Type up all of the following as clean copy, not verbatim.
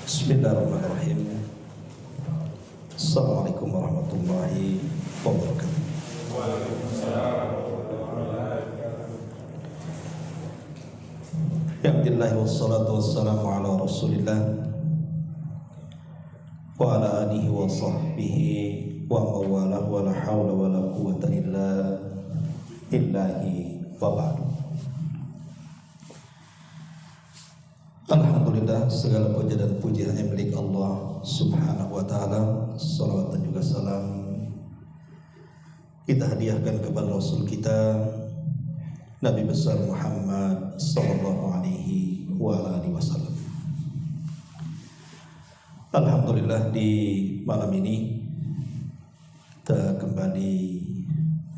Bismillahirrahmanirrahim. Assalamualaikum warahmatullahi wabarakatuh. Alhamdulillah wassalatu wassalamu ala Rasulillah wa ala alihi wa sahbihi wa mawalah wa la hawla wa la quwwata illa billahi wa ba'du. Alhamdulillah, segala puja dan puji hanya milik Allah Subhanahu wa ta'ala. Salawat dan juga salam kita hadiahkan kepada Rasul kita Nabi besar Muhammad sallallahu alaihi wa alihi wasallam. Alhamdulillah, di malam ini kita kembali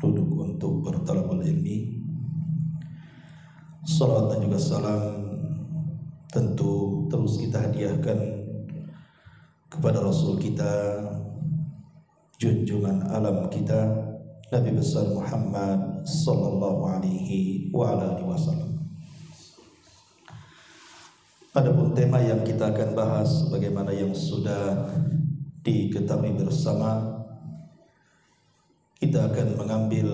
duduk untuk bertalabul ilmi. Salawat dan juga salam tentu terus kita hadiahkan kepada Rasul kita, junjungan alam kita, Nabi besar Muhammad sallallahu alaihi wa alihi wasallam. Adapun tema yang kita akan bahas sebagaimana yang sudah diketahui bersama, kita akan mengambil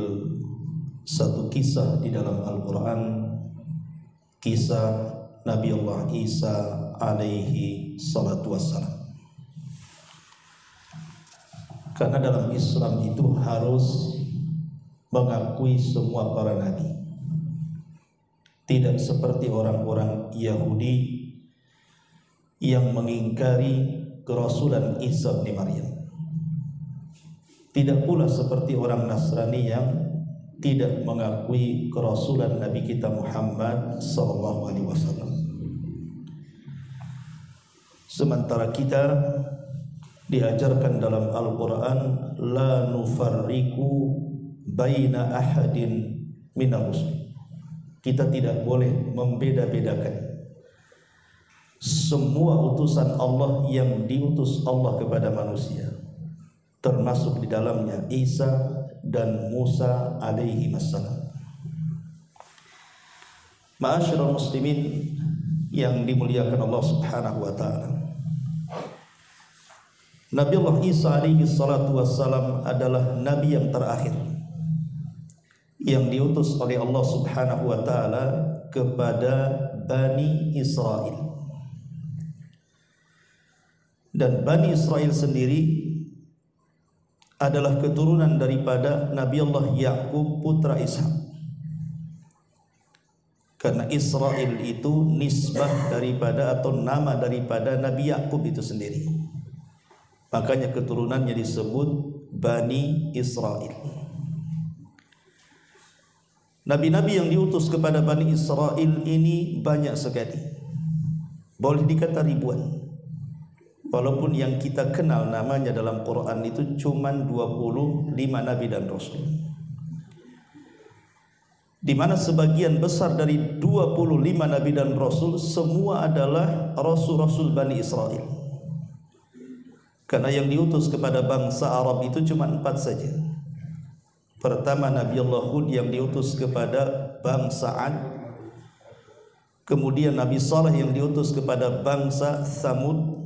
satu kisah di dalam Al-Quran, kisah Nabi Allah Isa alaihi salatu wassalam. Karena dalam Islam itu harus mengakui semua para nabi, tidak seperti orang-orang Yahudi yang mengingkari kerasulan Isa bin Maryam, tidak pula seperti orang Nasrani yang tidak mengakui kerasulan Nabi kita Muhammad sallallahu alaihi wasallam. Sementara kita diajarkan dalam Al-Quran, la nufarriqu baina ahadin minar rusul. Kita tidak boleh membeda-bedakan semua utusan Allah yang diutus Allah kepada manusia, termasuk di dalamnya Isa dan Musa alaihi wassalam. Ma'asyiral muslimin yang dimuliakan Allah Subhanahu wa ta'ala, Nabi Allah Isa alaihi salatu wassalam adalah nabi yang terakhir yang diutus oleh Allah Subhanahu wa ta'ala kepada Bani Israel. Dan Bani Israel sendiri adalah keturunan daripada Nabi Allah Ya'qub putra Ishak. Karena Israel itu nisbah daripada atau nama daripada Nabi Ya'qub itu sendiri, makanya keturunannya disebut Bani Israel. Nabi-nabi yang diutus kepada Bani Israel ini banyak sekali, boleh dikata ribuan. Walaupun yang kita kenal namanya dalam Quran itu cuma 25 nabi dan rasul, di mana sebagian besar dari 25 nabi dan rasul semua adalah rasul-rasul Bani Israel. Karena yang diutus kepada bangsa Arab itu cuma 4 saja. Pertama, Nabi Allah Hud yang diutus kepada bangsa Ad. Kemudian Nabi Saleh yang diutus kepada bangsa Thamud.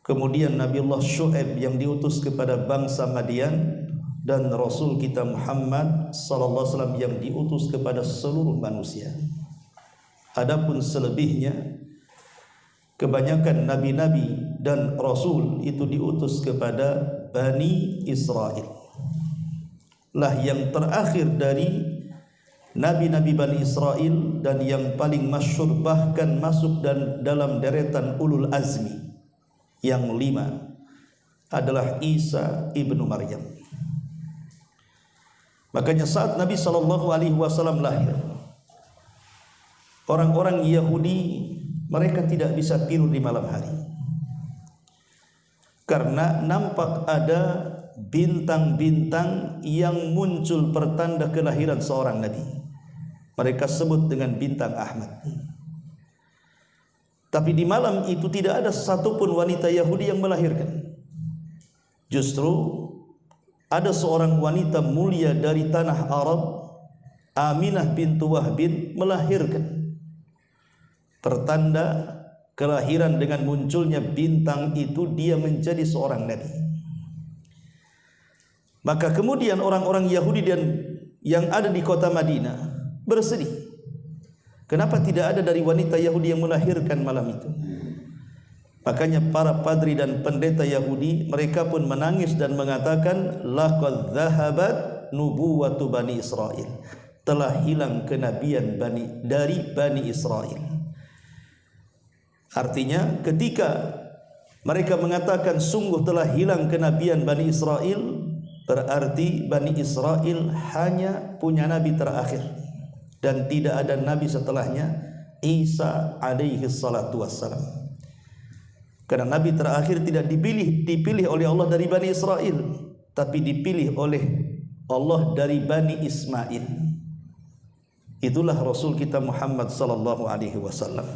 Kemudian Nabi Allah Syu'aib yang diutus kepada bangsa Madian. Dan Rasul kita Muhammad sallallahu alaihi wasallam yang diutus kepada seluruh manusia. Adapun selebihnya, kebanyakan nabi-nabi dan rasul itu diutus kepada Bani Israel. Lah yang terakhir dari nabi-nabi Bani Israel dan yang paling masyhur, bahkan masuk dalam deretan ulul azmi yang 5, adalah Isa ibnu Maryam. Makanya saat Nabi sallallahu alaihi wasallam lahir, orang-orang Yahudi mereka tidak bisa tidur di malam hari, karena nampak ada bintang-bintang yang muncul pertanda kelahiran seorang nabi. Mereka sebut dengan bintang Ahmad. Tapi di malam itu tidak ada satupun wanita Yahudi yang melahirkan. Justru ada seorang wanita mulia dari tanah Arab, Aminah bintu Wahbin, melahirkan. Pertanda kelahiran dengan munculnya bintang itu dia menjadi seorang nabi. Maka kemudian orang-orang Yahudi dan yang ada di kota Madinah bersedih. Kenapa tidak ada dari wanita Yahudi yang melahirkan malam itu? Makanya para padri dan pendeta Yahudi mereka pun menangis dan mengatakan laqad dhahabat nubuwatu Bani Israel. Telah hilang kenabian dari Bani Israel. Artinya ketika mereka mengatakan sungguh telah hilang kenabian Bani Israel, berarti Bani Israel hanya punya nabi terakhir dan tidak ada nabi setelahnya, Isa alaihi salatu wassalam. Karena nabi terakhir tidak dipilih oleh Allah dari Bani Israel, tapi dipilih oleh Allah dari Bani Ismail. Itulah Rasul kita Muhammad sallallahu alaihi wasallam.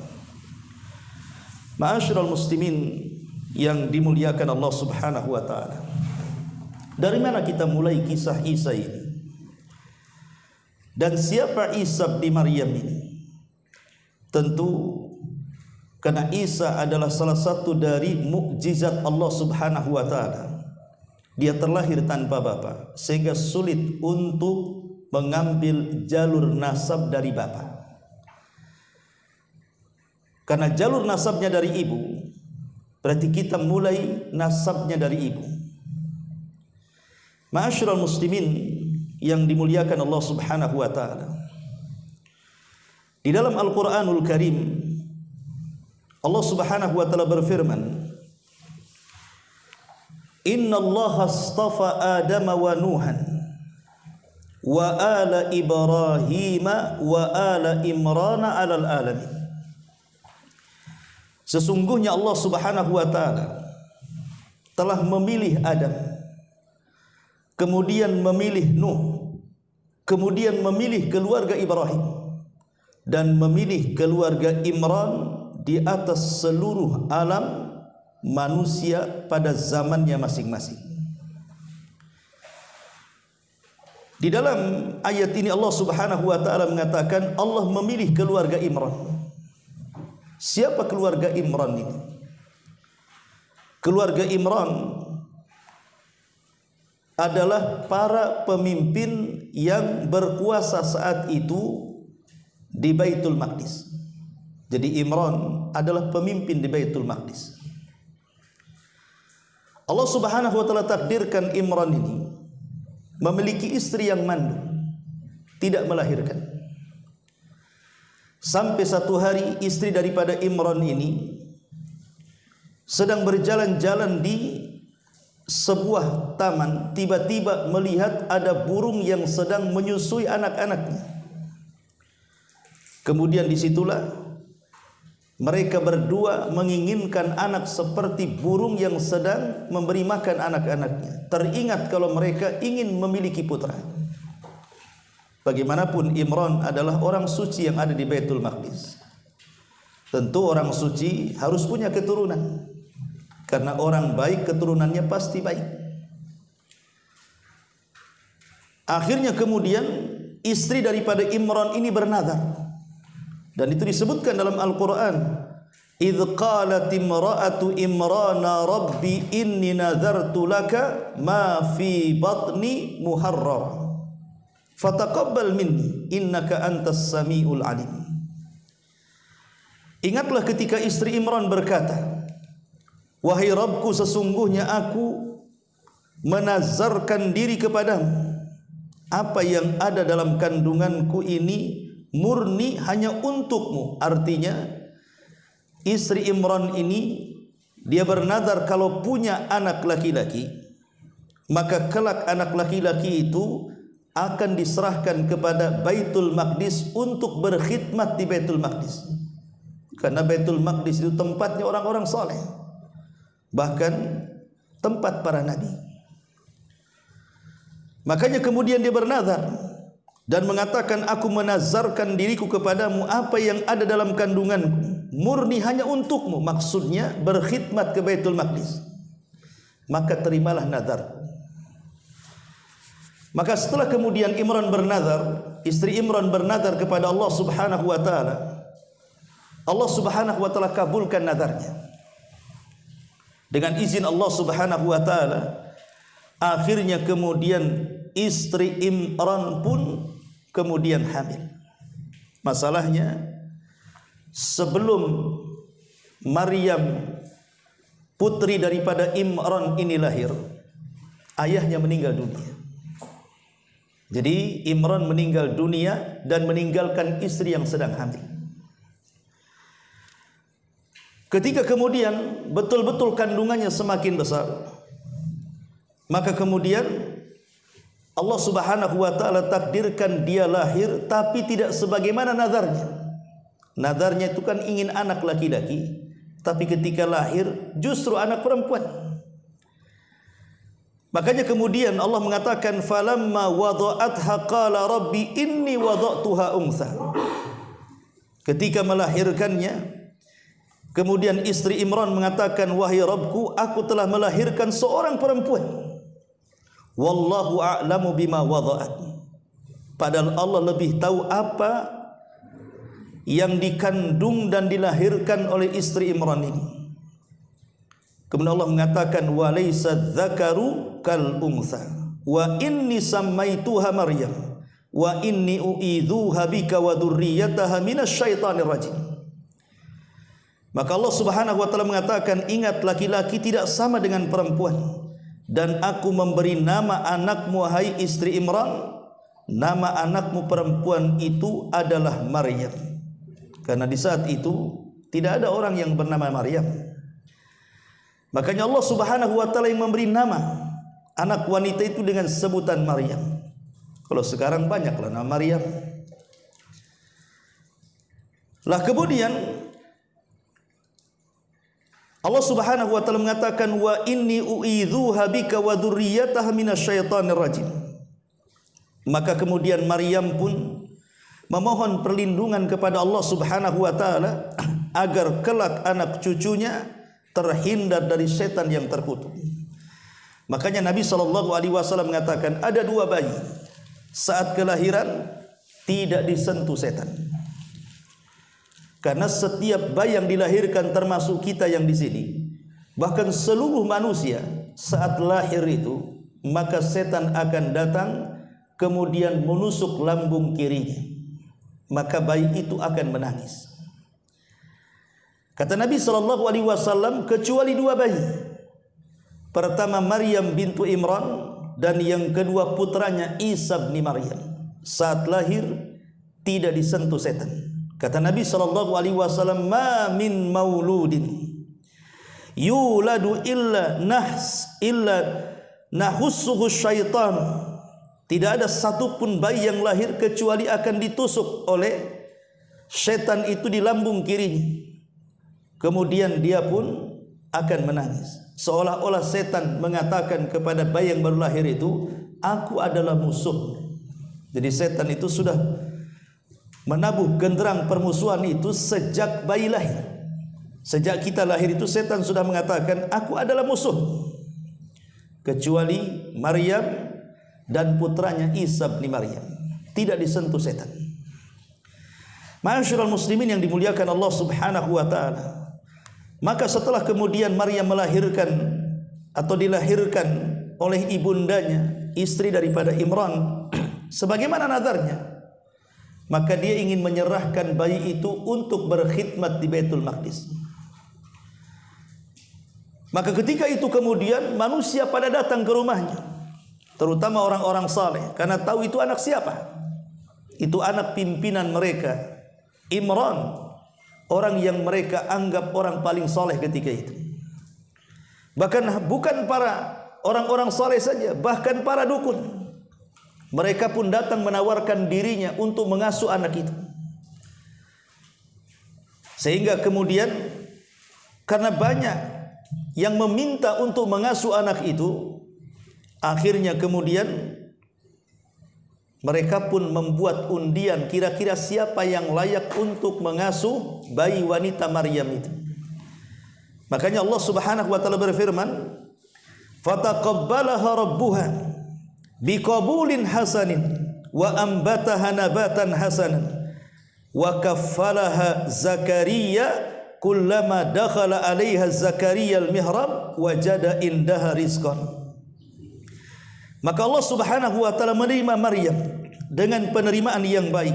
Ma'asyiral muslimin yang dimuliakan Allah Subhanahu wa taala. Dari mana kita mulai kisah Isa ini? Dan siapa Isa bin Maryam ini? Tentu karena Isa adalah salah satu dari mukjizat Allah Subhanahu wa taala. Dia terlahir tanpa bapa sehingga sulit untuk mengambil jalur nasab dari bapa. Karena jalur nasabnya dari ibu, berarti kita mulai nasabnya dari ibu. Ma'asyiral muslimin yang dimuliakan Allah Subhanahu wa taala. Di dalam Al-Qur'anul Karim Allah Subhanahu wa taala berfirman, "Inna Allah astafa Adam wa Nuhan wa ala Ibrahim wa ala Imran 'alal alamin." Sesungguhnya Allah Subhanahu wa taala telah memilih Adam, kemudian memilih Nuh, kemudian memilih keluarga Ibrahim dan memilih keluarga Imran di atas seluruh alam manusia pada zamannya masing-masing. Di dalam ayat ini Allah Subhanahu wa taala mengatakan Allah memilih keluarga Imran. Siapa keluarga Imran ini? Keluarga Imran adalah para pemimpin yang berkuasa saat itu di Baitul Maqdis. Jadi Imran adalah pemimpin di Baitul Maqdis. Allah Subhanahu wa taala takdirkan Imran ini memiliki istri yang mandul, tidak melahirkan. Sampai satu hari istri daripada Imran ini sedang berjalan-jalan di sebuah taman, tiba-tiba melihat ada burung yang sedang menyusui anak-anaknya. Kemudian disitulah mereka berdua menginginkan anak seperti burung yang sedang memberi makan anak-anaknya. Teringat kalau mereka ingin memiliki putra. Bagaimanapun Imran adalah orang suci yang ada di Baitul Maqdis. Tentu orang suci harus punya keturunan. Karena orang baik keturunannya pasti baik. Akhirnya kemudian istri daripada Imran ini bernazar. Dan itu disebutkan dalam Al-Quran. Idh qalat imra'atu Imrana Rabbi inni nazartu laka ma fi batni muharrar. Fataqabbal minni innaka antas samiul alim. Ingatlah ketika istri Imran berkata, wahai Rabbku, sesungguhnya aku menazarkan diri kepadamu, apa yang ada dalam kandunganku ini murni hanya untukmu. Artinya istri Imran ini dia bernazar kalau punya anak laki-laki, maka kelak anak laki-laki itu akan diserahkan kepada Baitul Maqdis untuk berkhidmat di Baitul Maqdis. Karena Baitul Maqdis itu tempatnya orang-orang saleh, bahkan tempat para nabi. Makanya kemudian dia bernazar dan mengatakan, aku menazarkan diriku kepadamu apa yang ada dalam kandunganku murni hanya untukmu. Maksudnya berkhidmat ke Baitul Maqdis. Maka terimalah nazarku. Maka setelah kemudian Imran bernazar, istri Imran bernazar kepada Allah Subhanahu wa taala, Allah Subhanahu wa taala kabulkan nadarnya. Dengan izin Allah Subhanahu wa taala, akhirnya kemudian istri Imran pun kemudian hamil. Masalahnya, sebelum Maryam putri daripada Imran ini lahir, ayahnya meninggal dunia. Jadi Imran meninggal dunia dan meninggalkan istri yang sedang hamil. Ketika kemudian betul-betul kandungannya semakin besar, maka kemudian Allah Subhanahu wa taala takdirkan dia lahir, tapi tidak sebagaimana nadarnya. Nadarnya itu kan ingin anak laki-laki, tapi ketika lahir justru anak perempuan. Makanya kemudian Allah mengatakan falamma wada'atha qala rabbi inni wada'tuha untha. Ketika melahirkannya, kemudian istri Imran mengatakan, wahai Rabbku, aku telah melahirkan seorang perempuan. Wallahu a'lamu bima wada'at. Padahal Allah lebih tahu apa yang dikandung dan dilahirkan oleh istri Imran ini. Kemudian Allah mengatakan walaysa dzakaru kal untha wa inni sammaituha Maryam wa inni u'idzuha bika wa dzurriyyataha minasyaitonir rajim. Maka Allah Subhanahu wa taala mengatakan, ingat, laki-laki tidak sama dengan perempuan, dan aku memberi nama anakmu hai istri Imran, nama anakmu perempuan itu adalah Maryam. Karena di saat itu tidak ada orang yang bernama Maryam. Makanya Allah Subhanahu wa taala yang memberi nama anak wanita itu dengan sebutan Maryam. Kalau sekarang banyaklah nama Maryam. Lah kemudian Allah Subhanahu wa taala mengatakan wa inni u'idzuha bika wa dzurriyyataha minasyaitonir rajim. Maka kemudian Maryam pun memohon perlindungan kepada Allah Subhanahu wa taala agar kelak anak cucunya terhindar dari setan yang terkutuk. Makanya Nabi SAW mengatakan ada dua bayi saat kelahiran tidak disentuh setan. Karena setiap bayi yang dilahirkan, termasuk kita yang di sini, bahkan seluruh manusia saat lahir itu, maka setan akan datang kemudian menusuk lambung kirinya. Maka bayi itu akan menangis. Kata Nabi SAW, kecuali dua bayi. Pertama Maryam bintu Imran, dan yang kedua putranya Isa bin Maryam. Saat lahir tidak disentuh setan. Kata Nabi SAW, ma min mauludin yuladu illa nahussuhu syaitan. Tidak ada satupun bayi yang lahir kecuali akan ditusuk oleh setan itu di lambung kirinya. Kemudian dia pun akan menangis. Seolah-olah setan mengatakan kepada bayi yang baru lahir itu, aku adalah musuh. Jadi setan itu sudah menabuh genderang permusuhan itu sejak bayi lahir. Sejak kita lahir itu setan sudah mengatakan, aku adalah musuh. Kecuali Maryam dan putranya Isa bin Maryam, tidak disentuh setan. Ma'asyiral muslimin yang dimuliakan Allah Subhanahu wa taala. Maka setelah kemudian Maryam melahirkan atau dilahirkan oleh ibundanya, istri daripada Imran, sebagaimana nadarnya, maka dia ingin menyerahkan bayi itu untuk berkhidmat di Baitul Maqdis. Maka ketika itu kemudian manusia pada datang ke rumahnya, terutama orang-orang saleh, karena tahu itu anak siapa. Itu anak pimpinan mereka, Imran, orang yang mereka anggap orang paling soleh ketika itu. Bahkan bukan para orang-orang soleh saja, bahkan para dukun, mereka pun datang menawarkan dirinya untuk mengasuh anak itu. Sehingga kemudian karena banyak yang meminta untuk mengasuh anak itu, akhirnya kemudian mereka pun membuat undian kira-kira siapa yang layak untuk mengasuh bayi wanita Maryam itu. Makanya Allah Subhanahu wa taala berfirman, "Fataqabbalaha rabbuha biqabulin hasanin wa ambataha nabatan hasanan wa kaffalaha Zakaria kullama dakhala 'alaiha Zakaria al-mihrab wajada indaha rizqan. Maka Allah Subhanahu wa taala menerima Maryam dengan penerimaan yang baik,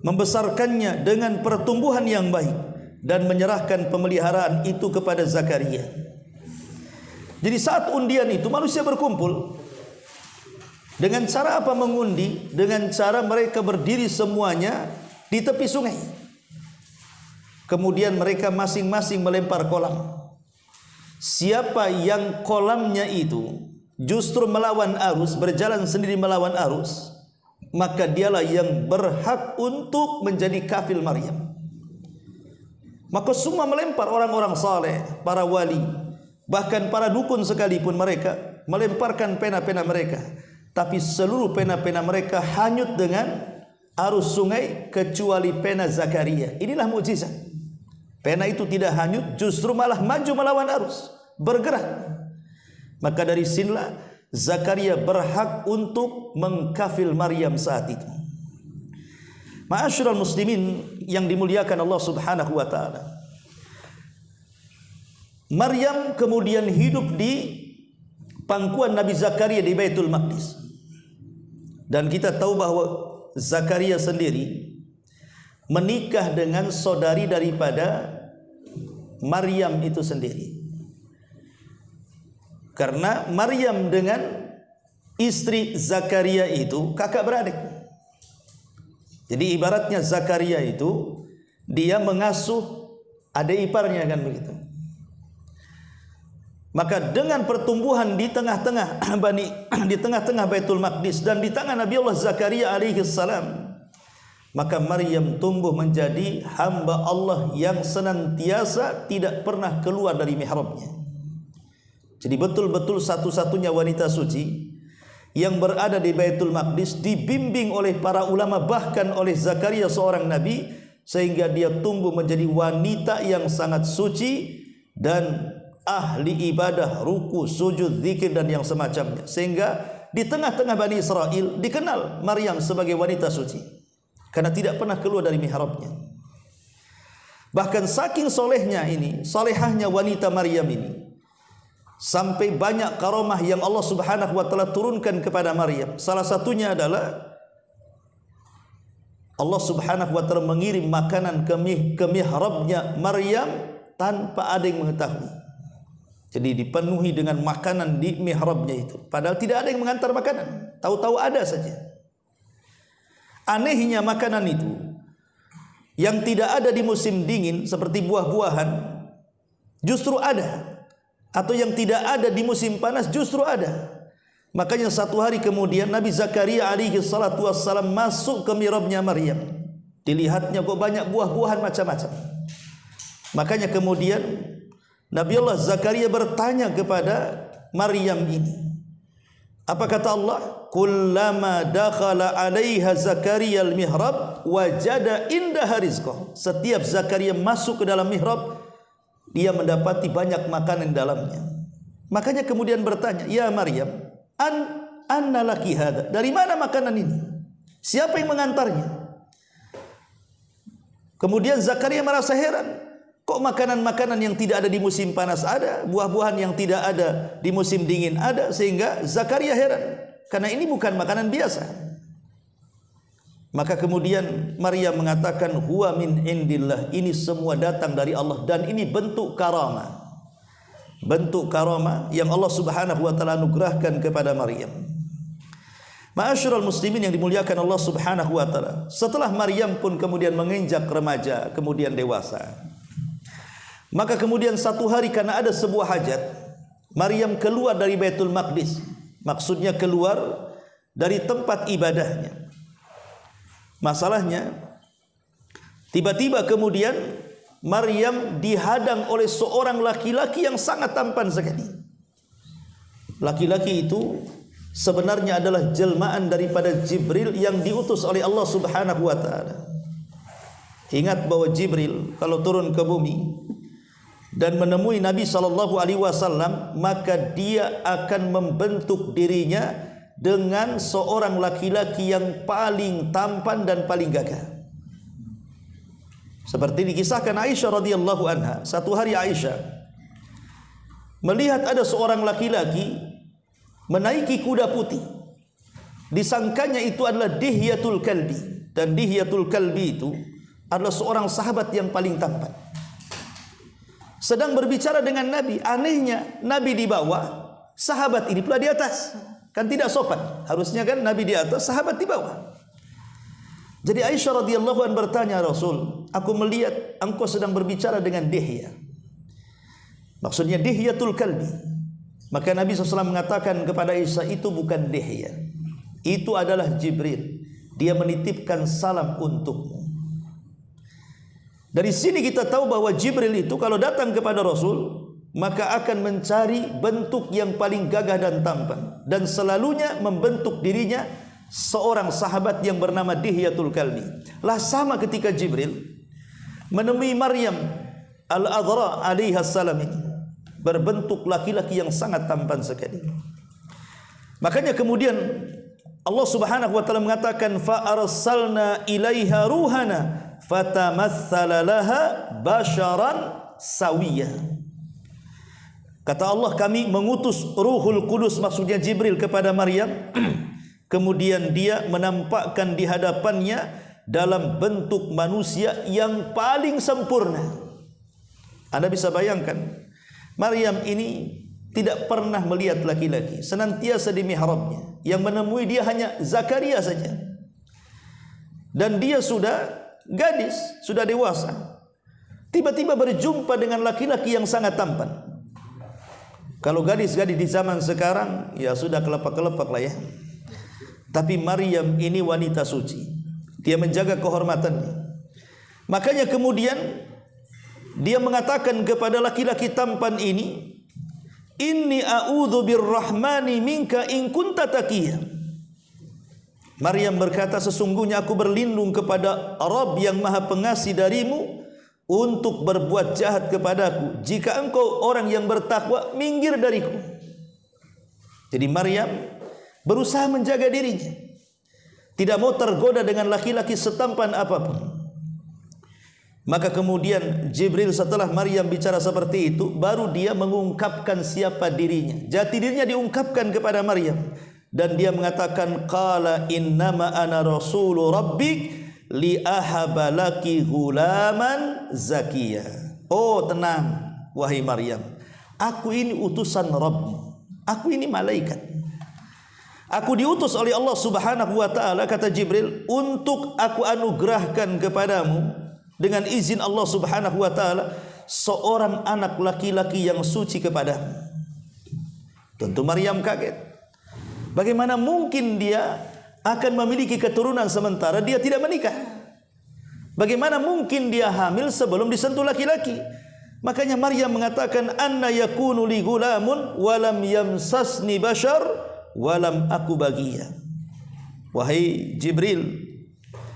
membesarkannya dengan pertumbuhan yang baik, dan menyerahkan pemeliharaan itu kepada Zakaria. Jadi saat undian itu manusia berkumpul. Dengan cara apa mengundi? Dengan cara mereka berdiri semuanya di tepi sungai. Kemudian mereka masing-masing melempar kolam. Siapa yang kolamnya itu justru melawan arus, berjalan sendiri melawan arus, maka dialah yang berhak untuk menjadi kafil Maryam. Maka semua melempar, orang-orang saleh, para wali, bahkan para dukun sekalipun mereka melemparkan pena-pena mereka. Tapi seluruh pena-pena mereka hanyut dengan arus sungai kecuali pena Zakaria. Inilah mukjizat. Pena itu tidak hanyut, justru malah maju melawan arus, bergerak. Maka dari sinilah Zakaria berhak untuk mengkafil Maryam saat itu. Ma'asyiral muslimin yang dimuliakan Allah Subhanahu wa taala. Maryam kemudian hidup di pangkuan Nabi Zakaria di Baitul Maqdis. Dan kita tahu bahwa Zakaria sendiri menikah dengan saudari daripada Maryam itu sendiri. Karena Maryam dengan istri Zakaria itu kakak beradik. Jadi ibaratnya Zakaria itu dia mengasuh adik iparnya, kan begitu. Maka dengan pertumbuhan di tengah-tengah di tengah-tengah Baitul Maqdis dan di tangan Nabi Allah Zakaria alaihi salam, maka Maryam tumbuh menjadi hamba Allah yang senantiasa tidak pernah keluar dari mihrabnya. Jadi betul-betul satu-satunya wanita suci yang berada di Baitul Maqdis, dibimbing oleh para ulama, bahkan oleh Zakaria seorang nabi, sehingga dia tumbuh menjadi wanita yang sangat suci dan ahli ibadah, ruku, sujud, zikir dan yang semacamnya. Sehingga di tengah-tengah Bani Israel dikenal Maryam sebagai wanita suci karena tidak pernah keluar dari mihrabnya. Bahkan saking solehnya ini, solehahnya wanita Maryam ini, sampai banyak karamah yang Allah Subhanahu wa taala turunkan kepada Maryam. Salah satunya adalah Allah Subhanahu wa taala mengirim makanan ke mihrabnya Maryam tanpa ada yang mengetahui. Jadi dipenuhi dengan makanan di mihrabnya itu, padahal tidak ada yang mengantar makanan, tahu-tahu ada saja. Anehnya makanan itu yang tidak ada di musim dingin seperti buah-buahan justru ada, atau yang tidak ada di musim panas justru ada. Makanya satu hari kemudian Nabi Zakaria alaihi salatu wassalam masuk ke mihrabnya Maryam. Dilihatnya kok banyak buah-buahan macam-macam. Makanya kemudian Nabi Allah Zakaria bertanya kepada Maryam ini. Apa kata Allah? Kullama dakhala 'alaiha Zakaria al-mihrab wajada indaha rizqah. Setiap Zakaria masuk ke dalam mihrab, dia mendapati banyak makanan di dalamnya. Makanya kemudian bertanya, "Ya Maryam, anna laki hadha?" Dari mana makanan ini? Siapa yang mengantarnya? Kemudian Zakaria merasa heran. Kok makanan-makanan yang tidak ada di musim panas ada, buah-buahan yang tidak ada di musim dingin ada, sehingga Zakaria heran karena ini bukan makanan biasa. Maka kemudian Maryam mengatakan, huwa min indillah, ini semua datang dari Allah dan ini bentuk karamah. Bentuk karamah yang Allah Subhanahu wa taala anugerahkan kepada Maryam. Ma'asyiral muslimin yang dimuliakan Allah Subhanahu wa taala. Setelah Maryam pun kemudian menginjak remaja, kemudian dewasa. Maka kemudian satu hari karena ada sebuah hajat, Maryam keluar dari Baitul Maqdis. Maksudnya keluar dari tempat ibadahnya. Masalahnya, tiba-tiba kemudian Maryam dihadang oleh seorang laki-laki yang sangat tampan sekali. Laki-laki itu sebenarnya adalah jelmaan daripada Jibril yang diutus oleh Allah Subhanahu wa taala. Ingat bahwa Jibril kalau turun ke bumi dan menemui Nabi SAW, maka dia akan membentuk dirinya dengan seorang laki-laki yang paling tampan dan paling gagah. Seperti dikisahkan Aisyah radhiyallahu anha, satu hari Aisyah melihat ada seorang laki-laki menaiki kuda putih. Disangkanya itu adalah Dihyatul Kalbi, dan Dihyatul Kalbi itu adalah seorang sahabat yang paling tampan. Sedang berbicara dengan Nabi, anehnya Nabi di bawah, sahabat ini pula di atas. Kan tidak sopan. Harusnya kan Nabi di atas, sahabat di bawah. Jadi Aisyah radhiyallahu anha bertanya, Rasul, aku melihat engkau sedang berbicara dengan Dihya. Maksudnya Dihyatul Kalbi. Maka Nabi SAW mengatakan kepada Aisyah, itu bukan Dihya, itu adalah Jibril. Dia menitipkan salam untukmu. Dari sini kita tahu bahwa Jibril itu kalau datang kepada Rasul, maka akan mencari bentuk yang paling gagah dan tampan, dan selalunya membentuk dirinya seorang sahabat yang bernama Dihyatul Kalbi. Lah sama ketika Jibril menemui Maryam Al-Adhra alaiha salam ini, berbentuk laki-laki yang sangat tampan sekali. Makanya kemudian Allah Subhanahu wa taala mengatakan, fa arsalna ilaiha ruhana fatamatsala laha basharan sawiyya. Kata Allah, kami mengutus Ruhul Kudus, maksudnya Jibril, kepada Maryam. Kemudian dia menampakkan di hadapannya dalam bentuk manusia yang paling sempurna. Anda bisa bayangkan, Maryam ini tidak pernah melihat laki-laki, senantiasa di mihrabnya. Yang menemui dia hanya Zakaria saja. Dan dia sudah gadis, sudah dewasa. Tiba-tiba berjumpa dengan laki-laki yang sangat tampan. Kalau gadis-gadis di zaman sekarang, ya sudah kelepak-kelepak lah ya. Tapi Maryam ini wanita suci. Dia menjaga kehormatannya. Makanya kemudian dia mengatakan kepada laki-laki tampan ini, inni a'udzu birrahmani minka in kunta taqiyya. Maryam berkata, sesungguhnya aku berlindung kepada Rabb yang Maha Pengasih darimu untuk berbuat jahat kepadaku. Jika engkau orang yang bertakwa, minggir dariku. Jadi Maryam berusaha menjaga dirinya, tidak mau tergoda dengan laki-laki setampan apapun. Maka kemudian Jibril setelah Maryam bicara seperti itu, baru dia mengungkapkan siapa dirinya. Jati dirinya diungkapkan kepada Maryam, dan dia mengatakan, qala innama ana rasulu rabbik li ahaba laki ghulaman zakiyya. Oh tenang wahai Maryam, aku ini utusan Rabbmu, aku ini malaikat. Aku diutus oleh Allah Subhanahu wa taala, kata Jibril, untuk aku anugerahkan kepadamu dengan izin Allah Subhanahu wa taala seorang anak laki-laki yang suci kepadamu. Tentu Maryam kaget. Bagaimana mungkin dia akan memiliki keturunan sementara dia tidak menikah? Bagaimana mungkin dia hamil sebelum disentuh laki-laki? Makanya Maryam mengatakan, anna yakunu li gulamun walam yamsasni bashar walam aku bagiya. Wahai Jibril,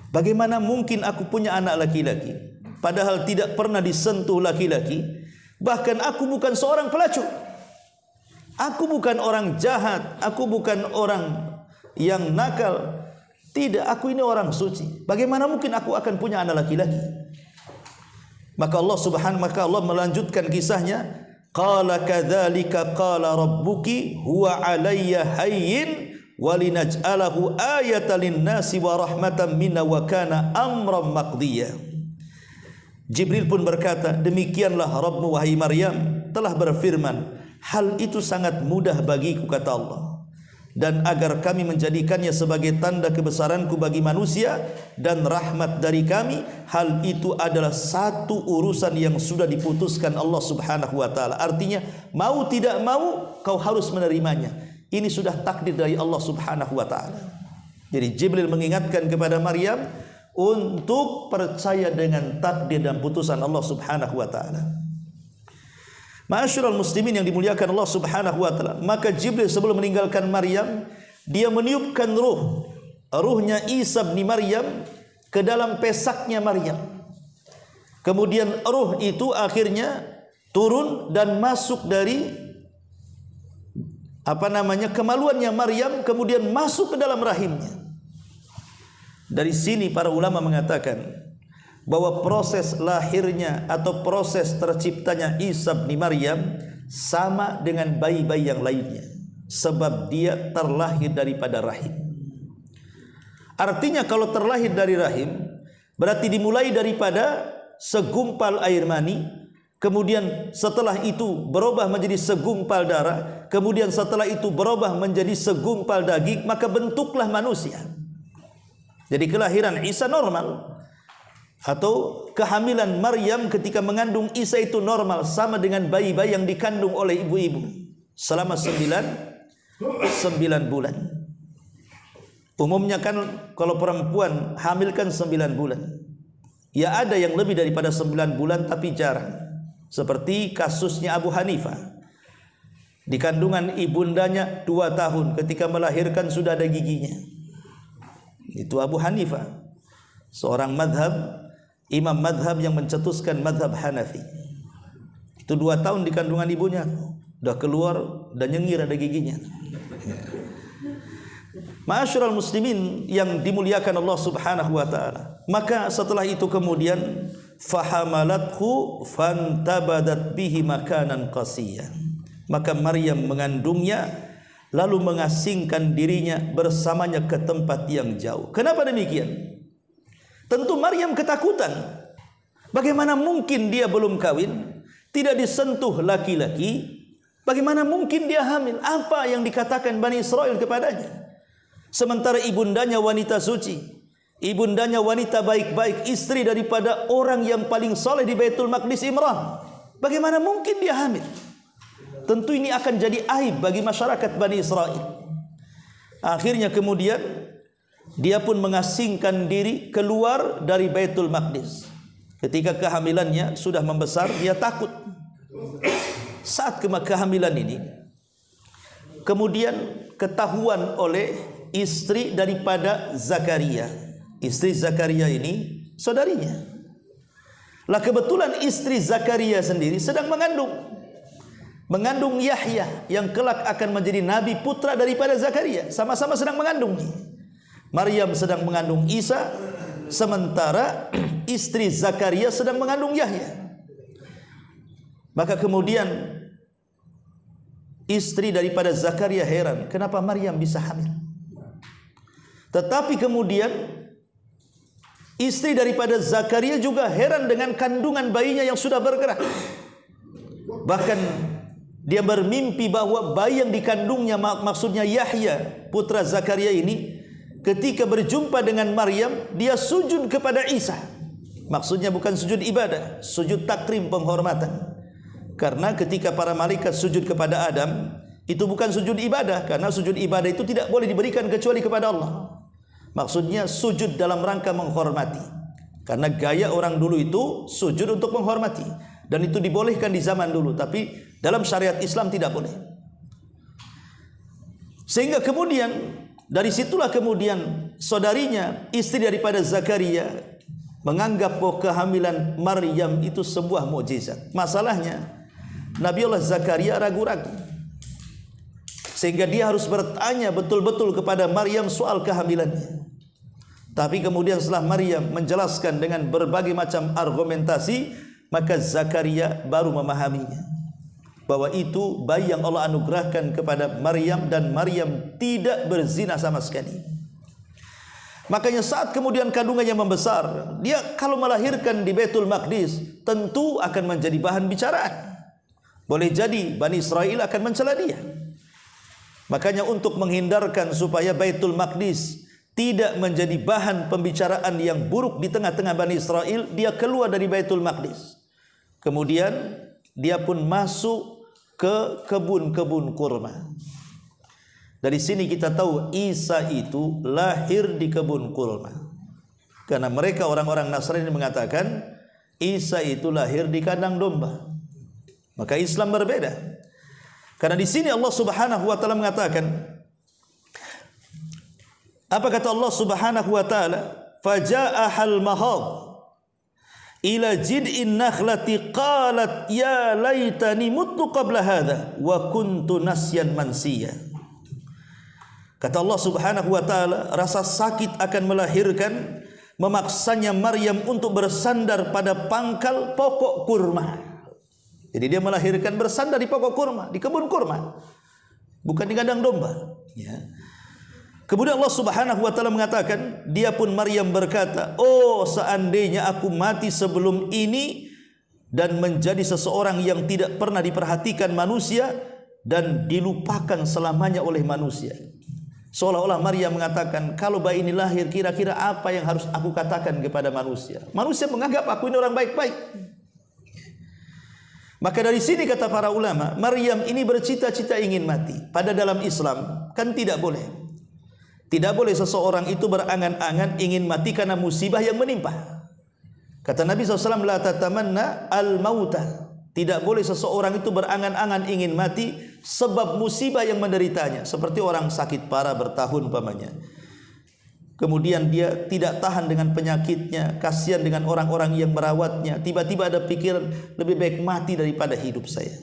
bagaimana mungkin aku punya anak laki-laki padahal tidak pernah disentuh laki-laki? Bahkan aku bukan seorang pelacur, aku bukan orang jahat, aku bukan orang yang nakal. Tidak, aku ini orang suci. Bagaimana mungkin aku akan punya anak laki-laki? Maka Allah melanjutkan kisahnya. Qala kadzalika qala rabbuki huwa alayya hayyin walinaj'alahu ayatan lin-nasi wa rahmatan minna wa kana amran maqdiya. Jibril pun berkata, demikianlah Rabbmu wahai Maryam telah berfirman, hal itu sangat mudah bagiku, kata Allah, dan agar kami menjadikannya sebagai tanda kebesaranku bagi manusia dan rahmat dari kami. Hal itu adalah satu urusan yang sudah diputuskan Allah Subhanahu wa taala. Artinya mau tidak mau kau harus menerimanya. Ini sudah takdir dari Allah Subhanahu wa taala. Jadi Jibril mengingatkan kepada Maryam untuk percaya dengan takdir dan putusan Allah Subhanahu wa taala. Ma'asyiral muslimin yang dimuliakan Allah Subhanahu wa taala, maka Jibril sebelum meninggalkan Maryam, dia meniupkan ruhnya Isa bin Maryam ke dalam pesaknya Maryam. Kemudian ruh itu akhirnya turun dan masuk dari kemaluannya Maryam, kemudian masuk ke dalam rahimnya. Dari sini para ulama mengatakan bahwa proses lahirnya atau proses terciptanya Isa bin Maryam sama dengan bayi-bayi yang lainnya, sebab dia terlahir daripada rahim. Artinya kalau terlahir dari rahim berarti dimulai daripada segumpal air mani, kemudian setelah itu berubah menjadi segumpal darah, kemudian setelah itu berubah menjadi segumpal daging, maka bentuklah manusia. Jadi kelahiran Isa normal, atau kehamilan Maryam ketika mengandung Isa itu normal, sama dengan bayi-bayi yang dikandung oleh ibu-ibu selama 9 bulan. Umumnya kan kalau perempuan hamil kan 9 bulan. Ya ada yang lebih daripada 9 bulan tapi jarang. Seperti kasusnya Abu Hanifah. Di kandungan ibundanya 2 tahun, ketika melahirkan sudah ada giginya. Itu Abu Hanifah, seorang imam madhab yang mencetuskan madhab Hanafi. Itu 2 tahun di kandungan ibunya, udah keluar dan nyengir ada giginya. Ma'asyiral muslimin yang dimuliakan Allah Subhanahu wa taala. Maka setelah itu kemudian fahamalathu fantabadat bihi makanan qasiyan. Maka Maryam mengandungnya lalu mengasingkan dirinya bersamanya ke tempat yang jauh. Kenapa demikian? Tentu Maryam ketakutan. Bagaimana mungkin dia belum kawin, tidak disentuh laki-laki, bagaimana mungkin dia hamil? Apa yang dikatakan Bani Israel kepadanya? Sementara ibundanya wanita suci, ibundanya wanita baik-baik, istri daripada orang yang paling soleh di Baitul Maqdis, Imran. Bagaimana mungkin dia hamil? Tentu ini akan jadi aib bagi masyarakat Bani Israel. Akhirnya kemudian dia pun mengasingkan diri keluar dari Baitul Maqdis. Ketika kehamilannya sudah membesar, dia takut. Saat kehamilan ini kemudian ketahuan oleh istri daripada Zakaria. Istri Zakaria ini saudarinya. Lah kebetulan istri Zakaria sendiri sedang mengandung Yahya yang kelak akan menjadi nabi putra daripada Zakaria. Sama-sama sedang mengandung. Maryam sedang mengandung Isa, sementara istri Zakaria sedang mengandung Yahya. Maka kemudian istri daripada Zakaria heran, kenapa Maryam bisa hamil? Tetapi kemudian istri daripada Zakaria juga heran dengan kandungan bayinya yang sudah bergerak. Bahkan dia bermimpi bahwa bayi yang dikandungnya, maksudnya Yahya putra Zakaria ini, ketika berjumpa dengan Maryam, dia sujud kepada Isa. Maksudnya bukan sujud ibadah, sujud takrim, penghormatan. Karena ketika para malaikat sujud kepada Adam, itu bukan sujud ibadah, karena sujud ibadah itu tidak boleh diberikan kecuali kepada Allah. Maksudnya sujud dalam rangka menghormati. Karena gaya orang dulu itu sujud untuk menghormati, dan itu dibolehkan di zaman dulu, tapi dalam syariat Islam tidak boleh. Sehingga kemudian dari situlah kemudian saudarinya, istri daripada Zakaria, menganggap bahwa kehamilan Maryam itu sebuah mukjizat. Masalahnya Nabi Allah Zakaria ragu-ragu, sehingga dia harus bertanya betul-betul kepada Maryam soal kehamilannya. Tapi kemudian setelah Maryam menjelaskan dengan berbagai macam argumentasi, maka Zakaria baru memahaminya, bahwa itu bayi yang Allah anugerahkan kepada Maryam, dan Maryam tidak berzina sama sekali. Makanya saat kemudian kandungannya membesar, dia kalau melahirkan di Baitul Maqdis tentu akan menjadi bahan bicaraan. Boleh jadi Bani Israel akan mencela dia. Makanya untuk menghindarkan supaya Baitul Maqdis tidak menjadi bahan pembicaraan yang buruk di tengah-tengah Bani Israel, dia keluar dari Baitul Maqdis. Kemudian dia pun masuk ke kebun-kebun kurma. Dari sini kita tahu Isa itu lahir di kebun kurma. Karena mereka orang-orang Nasrani mengatakan Isa itu lahir di kandang domba. Maka Islam berbeda. Karena di sini Allah Subhanahu wa taala mengatakan, apa kata Allah Subhanahu wa taala? Faja'ahal mahad ila jid'in nakhlati qalat ya laitani muttu qabla hadha wa kuntu nasyan mansiya. Kata Allah Subhanahu wa taala, rasa sakit akan melahirkan, memaksanya Maryam untuk bersandar pada pangkal pokok kurma. Jadi dia melahirkan bersandar di pokok kurma, di kebun kurma, bukan di kandang domba. Ya. Kemudian Allah Subhanahu wa taala mengatakan, dia pun Maryam berkata, "Oh, seandainya aku mati sebelum ini dan menjadi seseorang yang tidak pernah diperhatikan manusia dan dilupakan selamanya oleh manusia." Seolah-olah Maryam mengatakan, kalau bayi ini lahir, kira-kira apa yang harus aku katakan kepada manusia? Manusia menganggap aku ini orang baik-baik. Maka dari sini kata para ulama, Maryam ini bercita-cita ingin mati. Pada dalam Islam kan tidak boleh. Tidak boleh seseorang itu berangan-angan ingin mati karena musibah yang menimpa. Kata Nabi SAW, la tatamanna al-mauta. Tidak boleh seseorang itu berangan-angan ingin mati sebab musibah yang menderitanya. Seperti orang sakit parah bertahun umpamanya. Kemudian dia tidak tahan dengan penyakitnya, kasihan dengan orang-orang yang merawatnya. Tiba-tiba ada pikiran, lebih baik mati daripada hidup saya.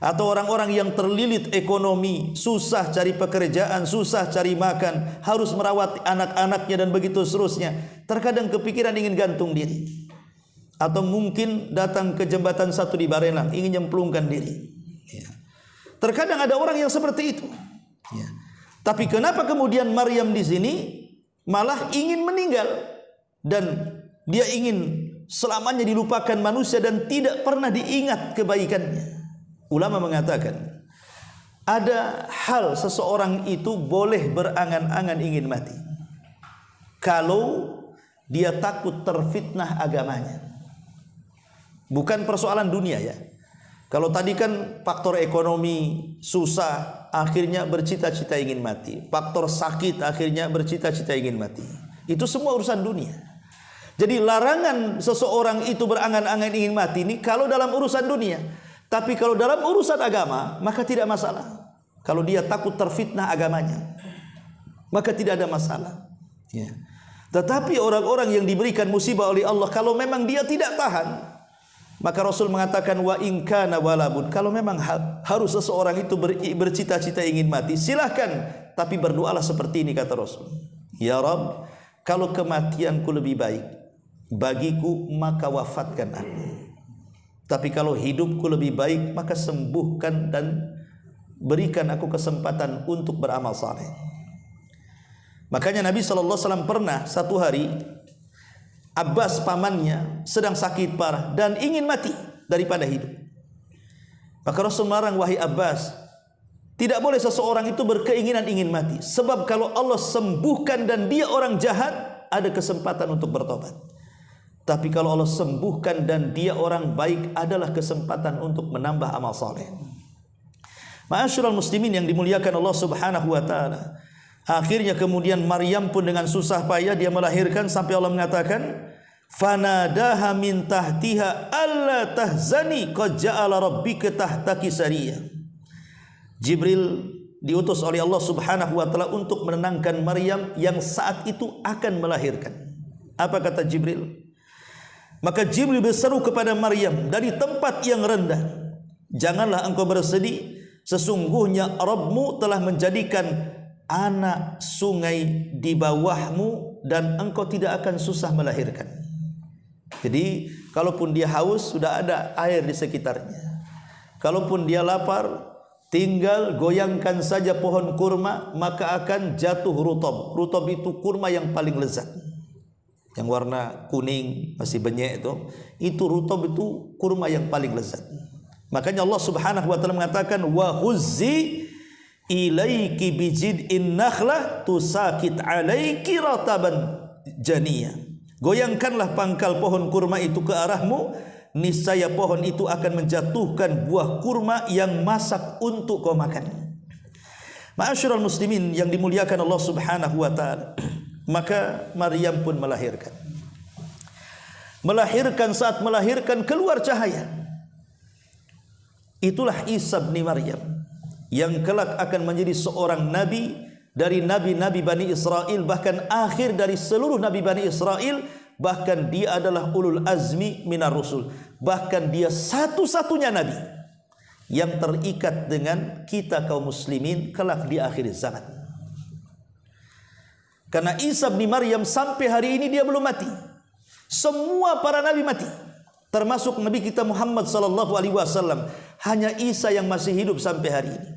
Atau orang-orang yang terlilit ekonomi, susah cari pekerjaan, susah cari makan, harus merawat anak-anaknya dan begitu seterusnya. Terkadang kepikiran ingin gantung diri. Atau mungkin datang ke jembatan satu di Barelang, ingin nyemplungkan diri. Ya. Terkadang ada orang yang seperti itu. Ya. Tapi kenapa kemudian Maryam di sini malah ingin meninggal dan dia ingin selamanya dilupakan manusia dan tidak pernah diingat kebaikannya? Ulama mengatakan ada hal seseorang itu boleh berangan-angan ingin mati kalau dia takut terfitnah agamanya. Bukan persoalan dunia ya. Kalau tadi kan faktor ekonomi susah, akhirnya bercita-cita ingin mati. Faktor sakit akhirnya bercita-cita ingin mati. Itu semua urusan dunia. Jadi larangan seseorang itu berangan-angan ingin mati ini kalau dalam urusan dunia. Tapi kalau dalam urusan agama maka tidak masalah. Kalau dia takut terfitnah agamanya maka tidak ada masalah. Ya. Tetapi orang-orang yang diberikan musibah oleh Allah, kalau memang dia tidak tahan, maka Rasul mengatakan wa in kana walabun, kalau memang harus seseorang itu bercita-cita ingin mati, silahkan, tapi berdoalah seperti ini kata Rasul. Ya Rabb, kalau kematianku lebih baik bagiku maka wafatkan aku. Tapi kalau hidupku lebih baik maka sembuhkan dan berikan aku kesempatan untuk beramal saleh. Makanya Nabi SAW pernah satu hari Abbas pamannya sedang sakit parah dan ingin mati daripada hidup. Maka Rasul melarang, wahai Abbas, tidak boleh seseorang itu berkeinginan ingin mati. Sebab kalau Allah sembuhkan dan dia orang jahat, ada kesempatan untuk bertobat. Tapi kalau Allah sembuhkan dan dia orang baik, adalah kesempatan untuk menambah amal saleh. Ma'asyiral muslimin yang dimuliakan Allah Subhanahu wa taala. Akhirnya kemudian Maryam pun dengan susah payah dia melahirkan sampai Allah mengatakan, fanadaha min tahtiha alla tahzani qad ja'ala rabbika tahtaki sariya. Jibril diutus oleh Allah Subhanahu wa taala untuk menenangkan Maryam yang saat itu akan melahirkan. Apa kata Jibril? Maka Jibril berseru kepada Maryam dari tempat yang rendah, janganlah engkau bersedih, sesungguhnya Rabbmu telah menjadikan anak sungai di bawahmu dan engkau tidak akan susah melahirkan. Jadi kalaupun dia haus, sudah ada air di sekitarnya. Kalaupun dia lapar, tinggal goyangkan saja pohon kurma, maka akan jatuh rutab. Rutab itu kurma yang paling lezat, yang warna kuning masih benyek itu rutab, itu kurma yang paling lezat. Makanya Allah Subhanahu wa taala mengatakan wa huzzi ilaiki bijid'in nakhlah tusakit alaiki rataban janiyah. Goyangkanlah pangkal pohon kurma itu ke arahmu, niscaya pohon itu akan menjatuhkan buah kurma yang masak untuk kau makan. Ma'asyiral muslimin yang dimuliakan Allah Subhanahu wa taala. Maka Maryam pun melahirkan. Saat melahirkan keluar cahaya. Itulah Isa bin Maryam yang kelak akan menjadi seorang nabi dari nabi-nabi Bani Israel, bahkan akhir dari seluruh nabi Bani Israel. Bahkan dia adalah ulul azmi minar rusul, bahkan dia satu-satunya nabi yang terikat dengan kita kaum muslimin kelak di akhir zaman. Karena Isa bin Maryam sampai hari ini dia belum mati. Semua para nabi mati, termasuk Nabi kita Muhammad sallallahu alaihi wasallam. Hanya Isa yang masih hidup sampai hari ini.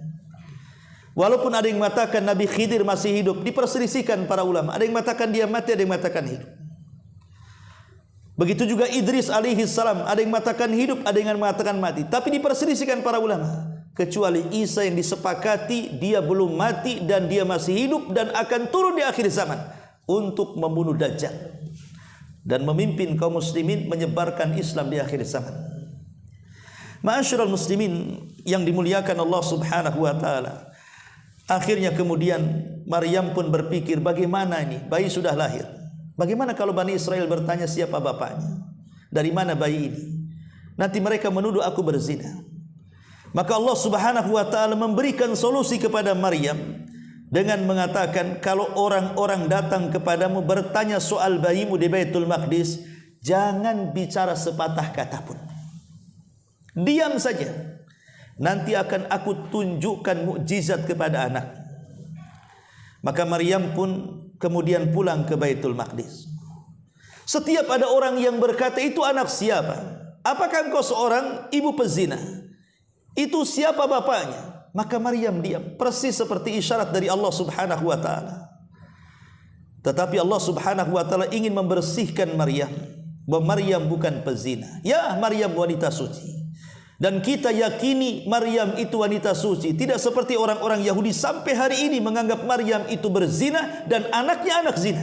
Walaupun ada yang mengatakan Nabi Khidir masih hidup, diperselisihkan para ulama. Ada yang mengatakan dia mati, ada yang mengatakan hidup. Begitu juga Idris alaihi salam, ada yang mengatakan hidup, ada yang mengatakan mati. Tapi diperselisihkan para ulama. Kecuali Isa yang disepakati dia belum mati dan dia masih hidup dan akan turun di akhir zaman untuk membunuh Dajjal dan memimpin kaum muslimin menyebarkan Islam di akhir zaman. Ma'asyiral muslimin yang dimuliakan Allah Subhanahu wa taala. Akhirnya kemudian Maryam pun berpikir, bagaimana ini? Bayi sudah lahir. Bagaimana kalau Bani Israel bertanya siapa bapaknya? Dari mana bayi ini? Nanti mereka menuduh aku berzina. Maka Allah Subhanahu wa taala memberikan solusi kepada Maryam dengan mengatakan, kalau orang-orang datang kepadamu bertanya soal bayimu di Baitul Maqdis, jangan bicara sepatah kata pun. Diam saja. Nanti akan aku tunjukkan mukjizat kepada anak. Maka Maryam pun kemudian pulang ke Baitul Maqdis. Setiap ada orang yang berkata, itu anak siapa? Apakah engkau seorang ibu pezina? Itu siapa bapaknya? Maka Maryam diam, persis seperti isyarat dari Allah Subhanahu wa taala. Tetapi Allah Subhanahu wa taala ingin membersihkan Maryam, bahwa Maryam bukan pezina. Ya, Maryam wanita suci. Dan kita yakini Maryam itu wanita suci, tidak seperti orang-orang Yahudi sampai hari ini menganggap Maryam itu berzina dan anaknya anak zina.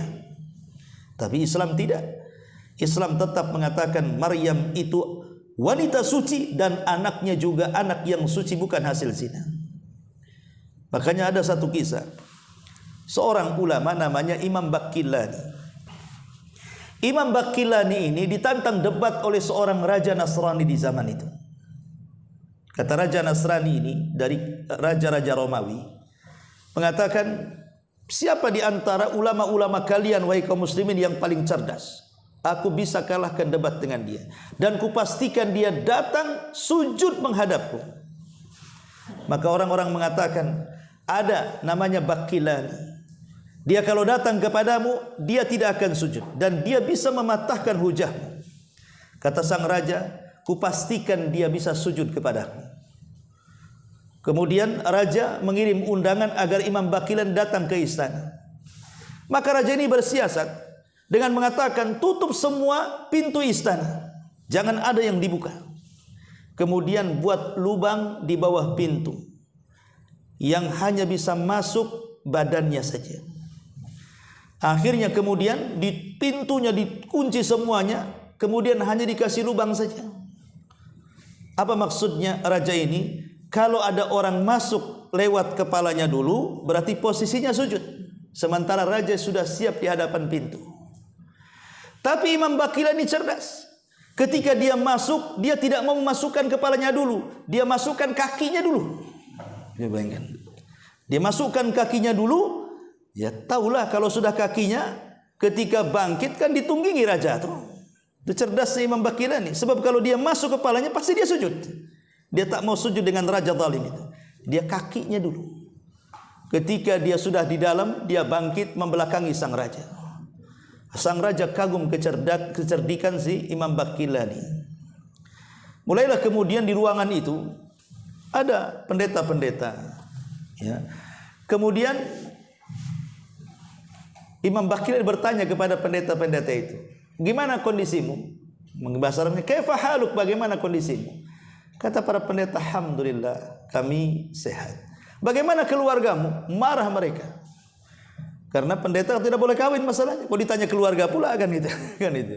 Tapi Islam tidak. Islam tetap mengatakan Maryam itu wanita suci dan anaknya juga anak yang suci, bukan hasil zina. Makanya ada satu kisah. Seorang ulama namanya Imam Baqillani. Imam Baqillani ini ditantang debat oleh seorang raja Nasrani di zaman itu. Kata raja Nasrani ini dari raja-raja Romawi, mengatakan, siapa di antara ulama-ulama kalian wahai kaum muslimin yang paling cerdas? Aku bisa kalahkan debat dengan dia, dan kupastikan dia datang sujud menghadapku. Maka orang-orang mengatakan, ada namanya Baqillani. Dia kalau datang kepadamu, dia tidak akan sujud dan dia bisa mematahkan hujahmu. Kata sang raja, kupastikan dia bisa sujud kepadaku. Kemudian raja mengirim undangan agar Imam Baqillani datang ke istana. Maka raja ini bersiasat dengan mengatakan, tutup semua pintu istana, jangan ada yang dibuka. Kemudian buat lubang di bawah pintu yang hanya bisa masuk badannya saja. Akhirnya kemudian di pintunya dikunci semuanya, kemudian hanya dikasih lubang saja. Apa maksudnya raja ini? Kalau ada orang masuk lewat kepalanya dulu, berarti posisinya sujud. Sementara raja sudah siap di hadapan pintu. Tapi Imam Baqillani cerdas. Ketika dia masuk, dia tidak mau memasukkan kepalanya dulu, dia masukkan kakinya dulu. Dia bayangkan. Dia masukkan kakinya dulu, ya tahulah kalau sudah kakinya, ketika bangkit kan ditunggangi raja tuh. Itu cerdasnya Imam Baqillani. Sebab kalau dia masuk kepalanya pasti dia sujud. Dia tak mau sujud dengan raja zalim itu. Dia kakinya dulu. Ketika dia sudah di dalam, dia bangkit membelakangi sang raja. Sang raja kagum kecerdikan si Imam Baqillani. Mulailah kemudian di ruangan itu ada pendeta-pendeta. Ya. Kemudian Imam Baqillani bertanya kepada pendeta-pendeta itu, gimana kondisimu? Bahasa Arabnya, kaifa haluk, bagaimana kondisimu? Kata para pendeta, alhamdulillah kami sehat. Bagaimana keluargamu? Marah mereka. Karena pendeta tidak boleh kawin masalahnya. Kalau ditanya keluarga pula kan itu. Kan itu.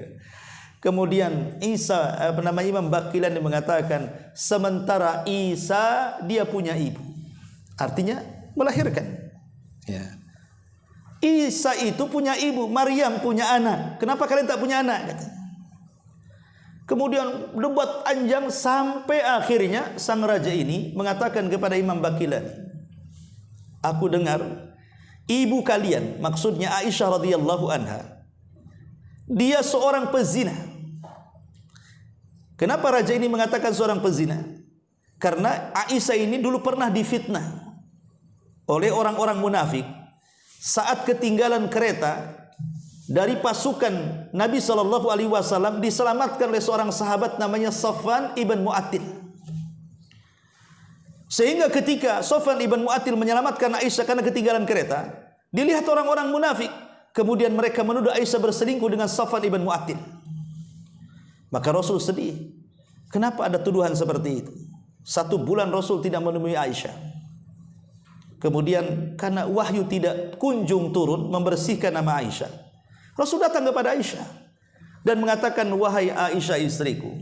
Kemudian Imam Baqillani mengatakan, sementara Isa dia punya ibu. Artinya melahirkan. Ya. Isa itu punya ibu, Maryam punya anak. Kenapa kalian tak punya anak? Kata. Kemudian debat panjang sampai akhirnya sang raja ini mengatakan kepada Imam Baqillani, aku dengar ibu kalian, maksudnya Aisyah radhiyallahu anha, dia seorang pezina. Kenapa raja ini mengatakan seorang pezina? Karena Aisyah ini dulu pernah difitnah oleh orang-orang munafik saat ketinggalan kereta dari pasukan Nabi SAW diselamatkan oleh seorang sahabat namanya Safwan ibn Mu'attil. Sehingga ketika Safwan ibn Mu'attil menyelamatkan Aisyah karena ketinggalan kereta, dilihat orang-orang munafik, kemudian mereka menuduh Aisyah berselingkuh dengan Safwan ibn Mu'attil. Maka Rasul sedih. Kenapa ada tuduhan seperti itu? 1 bulan Rasul tidak menemui Aisyah. Kemudian karena wahyu tidak kunjung turun membersihkan nama Aisyah, Rasul datang kepada Aisyah dan mengatakan, wahai Aisyah istriku,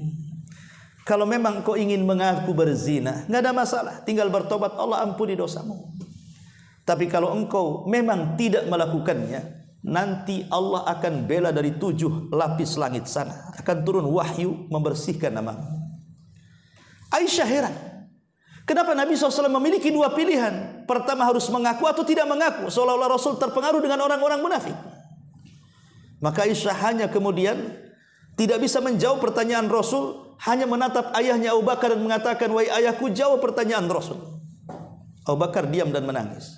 kalau memang kau ingin mengaku berzina, nggak ada masalah, tinggal bertobat, Allah ampuni dosamu. Tapi kalau engkau memang tidak melakukannya, nanti Allah akan bela dari 7 lapis langit sana, akan turun wahyu membersihkan namamu. Aisyah heran, kenapa Nabi SAW memiliki 2 pilihan? Pertama, harus mengaku atau tidak mengaku, seolah-olah Rasul terpengaruh dengan orang-orang munafik. Maka Aisyah hanya kemudian tidak bisa menjawab pertanyaan Rasul, hanya menatap ayahnya Abu Bakar dan mengatakan, wahai ayahku, jawab pertanyaan Rasul. Abu Bakar diam dan menangis.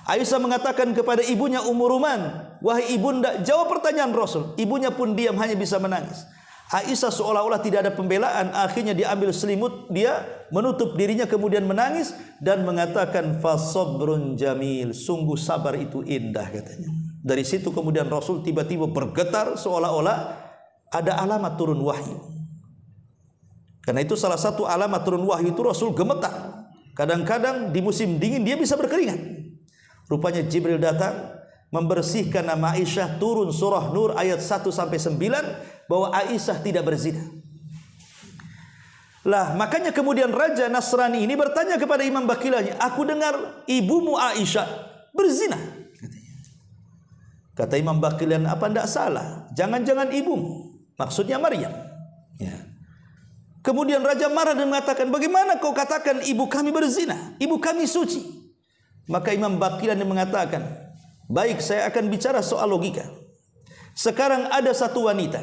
Aisyah mengatakan kepada ibunya Ummu Ruman, wahai ibunda, jawab pertanyaan Rasul. Ibunya pun diam, hanya bisa menangis. Aisyah seolah-olah tidak ada pembelaan, akhirnya diambil selimut, dia menutup dirinya kemudian menangis dan mengatakan, fasabrun jamil, sungguh sabar itu indah, katanya. Dari situ kemudian Rasul tiba-tiba bergetar seolah-olah ada alamat turun wahyu. Karena itu salah satu alamat turun wahyu itu Rasul gemetar. Kadang-kadang di musim dingin dia bisa berkeringat. Rupanya Jibril datang membersihkan nama Aisyah, turun surah Nur ayat 1-9 bahwa Aisyah tidak berzina. Lah makanya kemudian Raja Nasrani ini bertanya kepada Imam Baqilani, aku dengar ibumu Aisyah berzina. Kata Imam Baqilani, apa tidak salah? Jangan-jangan ibumu, maksudnya Maryam. Ya. Kemudian Raja marah dan mengatakan, bagaimana kau katakan ibu kami berzina? Ibu kami suci. Maka Imam Baqilani mengatakan, baik, saya akan bicara soal logika. Sekarang ada satu wanita,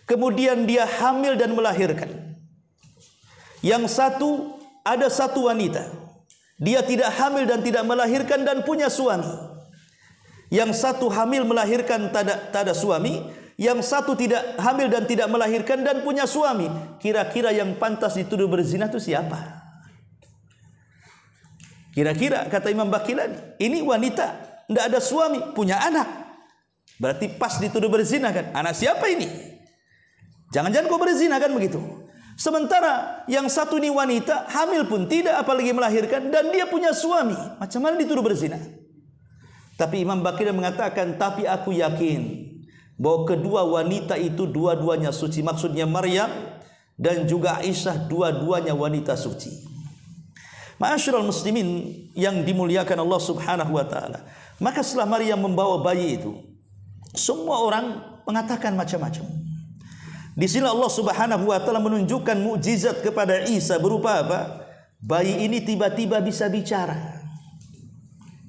kemudian dia hamil dan melahirkan. Yang satu, ada satu wanita, dia tidak hamil dan tidak melahirkan dan punya suami. Yang satu hamil melahirkan tak ada suami, yang satu tidak hamil dan tidak melahirkan dan punya suami. Kira-kira yang pantas dituduh berzina itu siapa? Kira-kira kata Imam Baqilani, ini wanita tidak ada suami, punya anak, berarti pas dituduh berzina kan? Anak siapa ini? Jangan-jangan kau berzina kan begitu? Sementara yang satu ini wanita, hamil pun tidak, apalagi melahirkan, dan dia punya suami. Macam mana dituduh berzina? Tapi Imam Baqilani mengatakan, tapi aku yakin bahwa kedua wanita itu dua-duanya suci. Maksudnya Maryam dan juga Aisyah, dua-duanya wanita suci. Ma'asyiral muslimin yang dimuliakan Allah Subhanahu wa taala. Maka setelah Maryam membawa bayi itu, semua orang mengatakan macam-macam. Di sini Allah Subhanahu wa taala menunjukkan mukjizat kepada Isa berupa apa? Bayi ini tiba-tiba bisa bicara.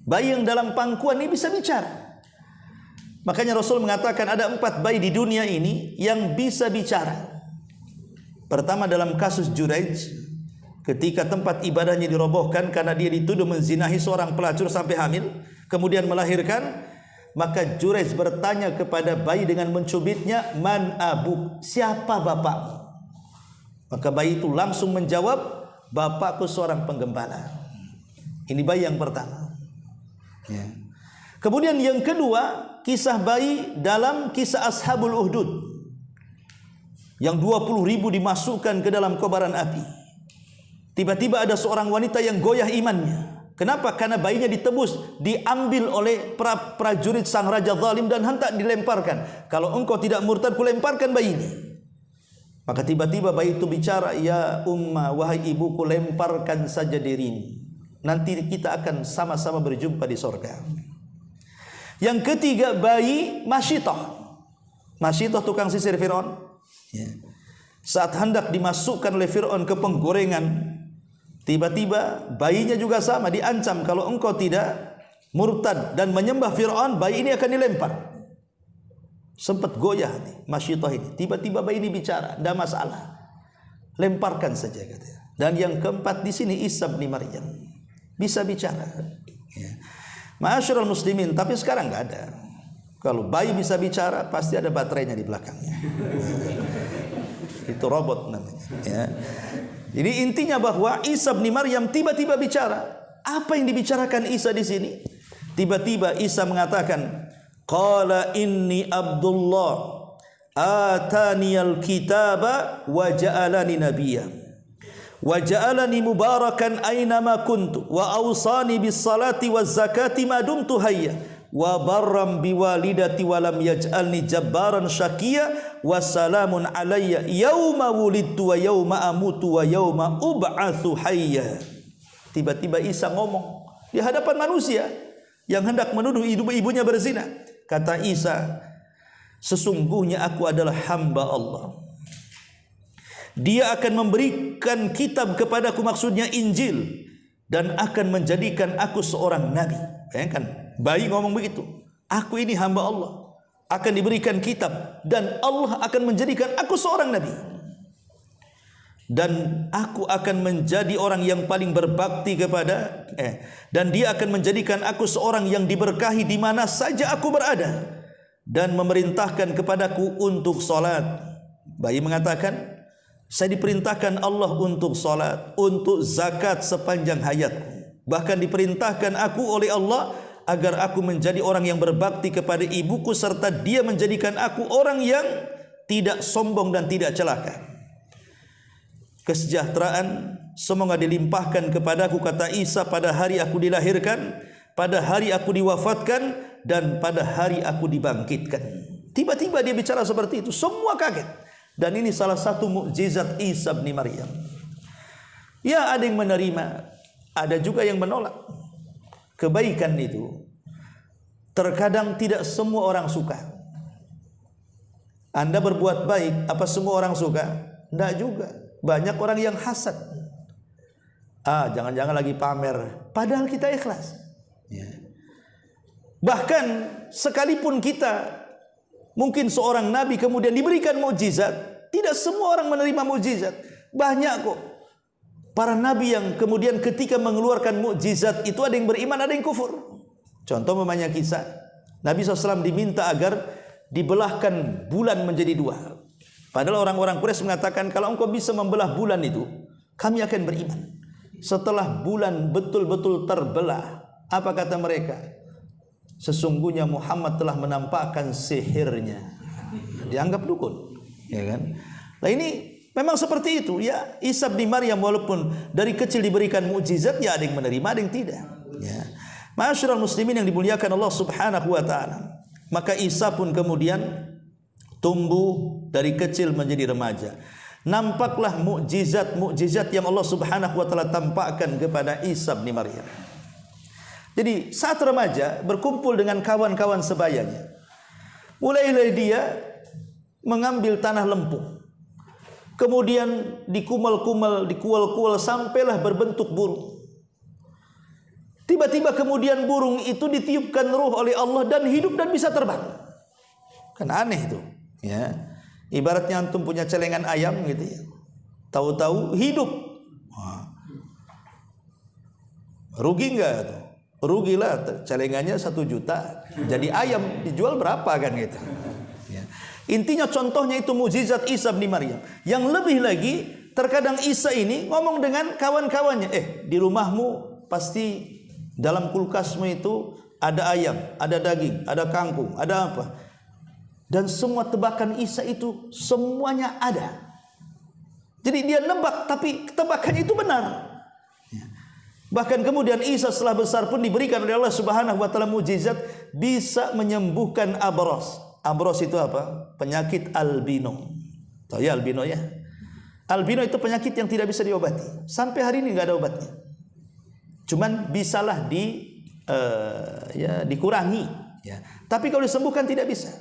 Bayi yang dalam pangkuan ini bisa bicara. Makanya Rasul mengatakan ada 4 bayi di dunia ini yang bisa bicara. Pertama dalam kasus Juraij, ketika tempat ibadahnya dirobohkan karena dia dituduh menzinahi seorang pelacur sampai hamil, kemudian melahirkan, maka Juraij bertanya kepada bayi dengan mencubitnya, man abuk, siapa bapakmu? Maka bayi itu langsung menjawab, bapakku seorang penggembala. Ini bayi yang pertama. Ya. Kemudian yang kedua, kisah bayi dalam kisah Ashabul Uhdud, yang 20.000 dimasukkan ke dalam kobaran api. Tiba-tiba ada seorang wanita yang goyah imannya. Kenapa? Karena bayinya ditebus, diambil oleh prajurit sang raja zalim dan hendak dilemparkan. Kalau engkau tidak murtad, kulemparkan bayi ini. Maka tiba-tiba bayi itu bicara, ya umma, wahai ibuku, lemparkan saja dirimu. Nanti kita akan sama-sama berjumpa di surga. Yang ketiga, bayi Masyitah. Masyitah tukang sisir Fir'aun. Ya. Saat hendak dimasukkan oleh Fir'aun ke penggorengan, tiba-tiba bayinya juga sama, diancam kalau engkau tidak murtad dan menyembah Fir'aun, bayi ini akan dilempar. Sempat goyah Masyitah ini. Tiba-tiba bayi ini bicara, tidak masalah, lemparkan saja katanya. Dan yang keempat di sini Isa bin Maryam, bisa bicara. Ya. Ma'asyiral muslimin, tapi sekarang nggak ada. Kalau bayi bisa bicara, pasti ada baterainya di belakangnya. Itu robot namanya. Ya. Jadi intinya bahwa Isa bin Maryam tiba-tiba bicara. Apa yang dibicarakan Isa di sini? Tiba-tiba Isa mengatakan, Qala inni Abdullah ataniyal kitaba wa ja'alani nabiyya wa ja'alani mubarakan aynama kuntu wa awsani bis salati waz zakati ma dumtu hayya wa barram biwalidati wa lam yaj'alni jabbaran syaqiyya wa salamun alayya yauma wulidtu wa yauma amutu wa yauma ub'atsu hayya. Tiba-tiba Isa ngomong di hadapan manusia yang hendak menuduh ibunya berzina. Kata Isa, sesungguhnya aku adalah hamba Allah. Dia akan memberikan kitab kepadaku, maksudnya Injil, dan akan menjadikan aku seorang nabi. Bayangkan, bayi ngomong begitu. Aku ini hamba Allah, akan diberikan kitab, dan Allah akan menjadikan aku seorang nabi. Dan aku akan menjadi orang yang paling berbakti kepada dan dia akan menjadikan aku seorang yang diberkahi di mana saja aku berada, dan memerintahkan kepadaku untuk salat. Bayi mengatakan, saya diperintahkan Allah untuk salat, untuk zakat sepanjang hayatku. Bahkan diperintahkan aku oleh Allah agar aku menjadi orang yang berbakti kepada ibuku, serta dia menjadikan aku orang yang tidak sombong dan tidak celaka. Kesejahteraan semoga dilimpahkan kepadaku, kata Isa, pada hari aku dilahirkan, pada hari aku diwafatkan, dan pada hari aku dibangkitkan. Tiba-tiba dia bicara seperti itu, semua kaget. Dan ini salah satu mukjizat Isa bin Maryam. Ya, ada yang menerima, ada juga yang menolak. Kebaikan itu terkadang tidak semua orang suka. Anda berbuat baik, apa semua orang suka? Tidak juga. Banyak orang yang hasad. Jangan-jangan lagi pamer, padahal kita ikhlas. Ya. Bahkan sekalipun kita mungkin seorang nabi kemudian diberikan mukjizat, tidak semua orang menerima mukjizat. Banyak kok para nabi yang kemudian ketika mengeluarkan mukjizat itu ada yang beriman, ada yang kufur. Contoh memangnya kisah Nabi SAW diminta agar dibelahkan bulan menjadi dua. Padahal orang-orang Quraisy mengatakan, kalau engkau bisa membelah bulan itu, kami akan beriman. Setelah bulan betul-betul terbelah, apa kata mereka? Sesungguhnya Muhammad telah menampakkan sihirnya. Dianggap dukun, ya kan? Nah ini memang seperti itu, ya. Isa bin Maryam walaupun dari kecil diberikan mukjizat, ya ada yang menerima, ada yang tidak. Ya. Ma'asyiral muslimin yang dimuliakan Allah Subhanahu wa taala. Maka Isa pun kemudian tumbuh dari kecil menjadi remaja. Nampaklah mukjizat-mukjizat yang Allah Subhanahu wa taala tampakkan kepada Isa bin Maryam. Jadi saat remaja berkumpul dengan kawan-kawan sebayanya. Mulailah dia mengambil tanah lempung. Kemudian dikumal-kumal, dikual-kual sampailah berbentuk burung. Tiba-tiba kemudian burung itu ditiupkan ruh oleh Allah dan hidup dan bisa terbang. Kan aneh itu. Ya, ibaratnya antum punya celengan ayam gitu ya, tahu-tahu hidup. Wah. Rugi enggak tuh? Rugilah, celengannya 1 juta, jadi ayam dijual berapa kan gitu. Ya. Intinya contohnya itu mukjizat Isa bin Maryam. Yang lebih lagi, terkadang Isa ini ngomong dengan kawan-kawannya, di rumahmu pasti dalam kulkasmu itu ada ayam, ada daging, ada kangkung, ada apa? Dan semua tebakan Isa itu semuanya ada. Jadi dia nebak, tapi tebakan itu benar. Bahkan kemudian Isa setelah besar pun diberikan oleh Allah Subhanahu wa taala mukjizat bisa menyembuhkan abros. Abros itu apa? Penyakit albino. Tahu ya albino ya? Albino itu penyakit yang tidak bisa diobati. Sampai hari ini nggak ada obatnya. Cuman bisalah dikurangi. Ya. Tapi kalau disembuhkan tidak bisa.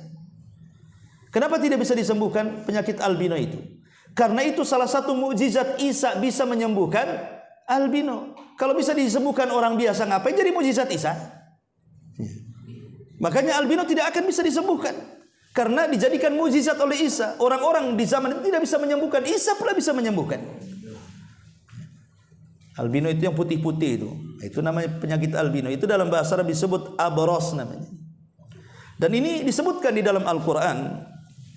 Kenapa tidak bisa disembuhkan penyakit albino itu? Karena itu salah satu mukjizat Isa bisa menyembuhkan albino. Kalau bisa disembuhkan orang biasa, ngapain jadi mukjizat Isa? Makanya albino tidak akan bisa disembuhkan. Karena dijadikan mukjizat oleh Isa. Orang-orang di zaman itu tidak bisa menyembuhkan, Isa pula bisa menyembuhkan. Albino itu yang putih-putih itu. Itu namanya penyakit albino. Itu dalam bahasa Arab disebut abros namanya. Dan ini disebutkan di dalam Al-Quran.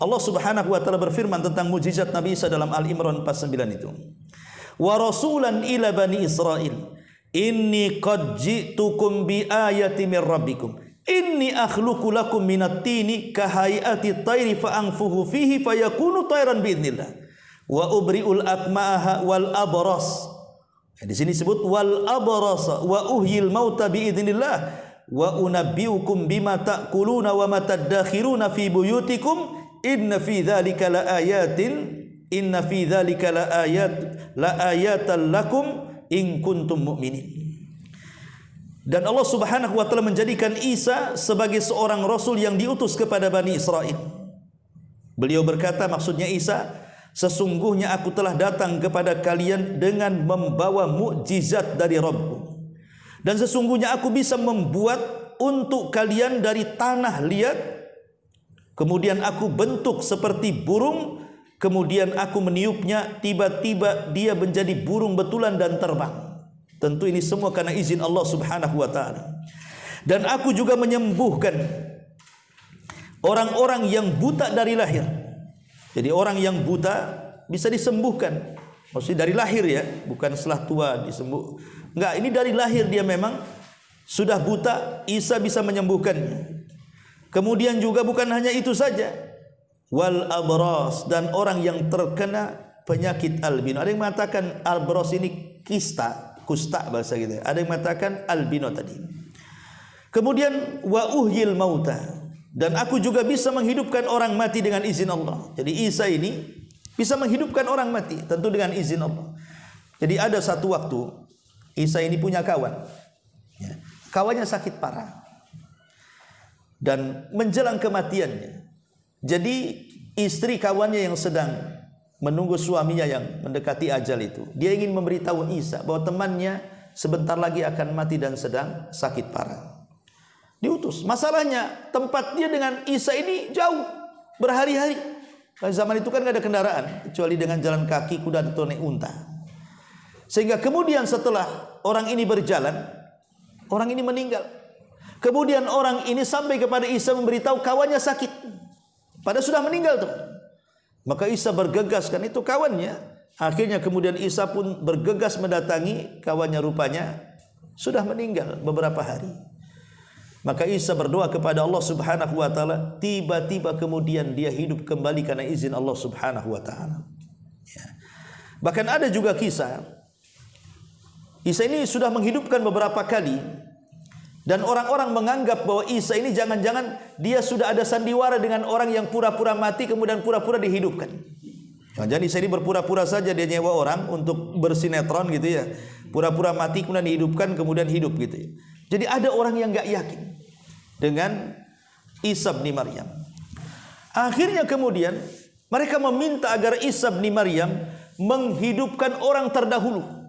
Allah Subhanahu wa taala berfirman tentang mukjizat Nabi Isa dalam Al-Imran 49 itu. Wa rasulan ila bani Israil, inni qad ji'tukum bi ayatin mir rabbikum. Inni akhluqu lakum minat tini kahayati tayri fa anfuhu fihi fayakunu tayran biidznillah. Wa ubri'ul akma'aha wal abras. Di sini disebut wal abras wa uhyil mauta biidznillah wa unabbiukum bima ta'kuluna wa ma tadakhiruna fi buyutikum. Inna fi dzalika laayatan lakum in kuntum mu'minin. Dan Allah Subhanahu wa taala menjadikan Isa sebagai seorang rasul yang diutus kepada Bani Israel. Beliau berkata, maksudnya Isa, sesungguhnya aku telah datang kepada kalian dengan membawa mukjizat dari Rabbku. Dan sesungguhnya aku bisa membuat untuk kalian dari tanah liat. Kemudian aku bentuk seperti burung, kemudian aku meniupnya, tiba-tiba dia menjadi burung betulan dan terbang. Tentu ini semua karena izin Allah Subhanahu wa taala. Dan aku juga menyembuhkan orang-orang yang buta dari lahir. Jadi orang yang buta bisa disembuhkan. Maksudnya dari lahir ya, bukan setelah tua disembuh. Enggak, ini dari lahir dia memang sudah buta, Isa bisa menyembuhkannya. Kemudian juga bukan hanya itu saja, wal abras, dan orang yang terkena penyakit albino. Ada yang mengatakan abras ini kusta bahasa gitu. Ada yang mengatakan albino tadi. Kemudian wa uhyil mauta, dan aku juga bisa menghidupkan orang mati dengan izin Allah. Jadi Isa ini bisa menghidupkan orang mati, tentu dengan izin Allah. Jadi ada satu waktu Isa ini punya kawan, ya, kawannya sakit parah dan menjelang kematiannya. Jadi istri kawannya yang sedang menunggu suaminya yang mendekati ajal itu, dia ingin memberitahu Isa bahwa temannya sebentar lagi akan mati dan sedang sakit parah. Diutus. Masalahnya tempat dia dengan Isa ini jauh, berhari-hari. Zaman itu kan nggak ada kendaraan kecuali dengan jalan kaki, kuda atau naik unta. Sehingga kemudian setelah orang ini berjalan, orang ini meninggal. Kemudian orang ini sampai kepada Isa memberitahu kawannya sakit, padahal sudah meninggal tuh. Maka Isa bergegas, kan itu kawannya. Akhirnya kemudian Isa pun bergegas mendatangi kawannya, rupanya sudah meninggal beberapa hari. Maka Isa berdoa kepada Allah Subhanahu wa taala, tiba-tiba kemudian dia hidup kembali karena izin Allah Subhanahu wa taala. Ya. Bahkan ada juga kisah Isa ini sudah menghidupkan beberapa kali, dan orang-orang menganggap bahwa Isa ini jangan-jangan dia sudah ada sandiwara dengan orang yang pura-pura mati kemudian pura-pura dihidupkan. Jangan-jangan Isa ini berpura-pura saja, dia nyewa orang untuk bersinetron gitu ya, pura-pura mati kemudian dihidupkan kemudian hidup gitu ya. Jadi ada orang yang enggak yakin dengan Isa bin Maryam. Akhirnya kemudian mereka meminta agar Isa bin Maryam menghidupkan orang terdahulu.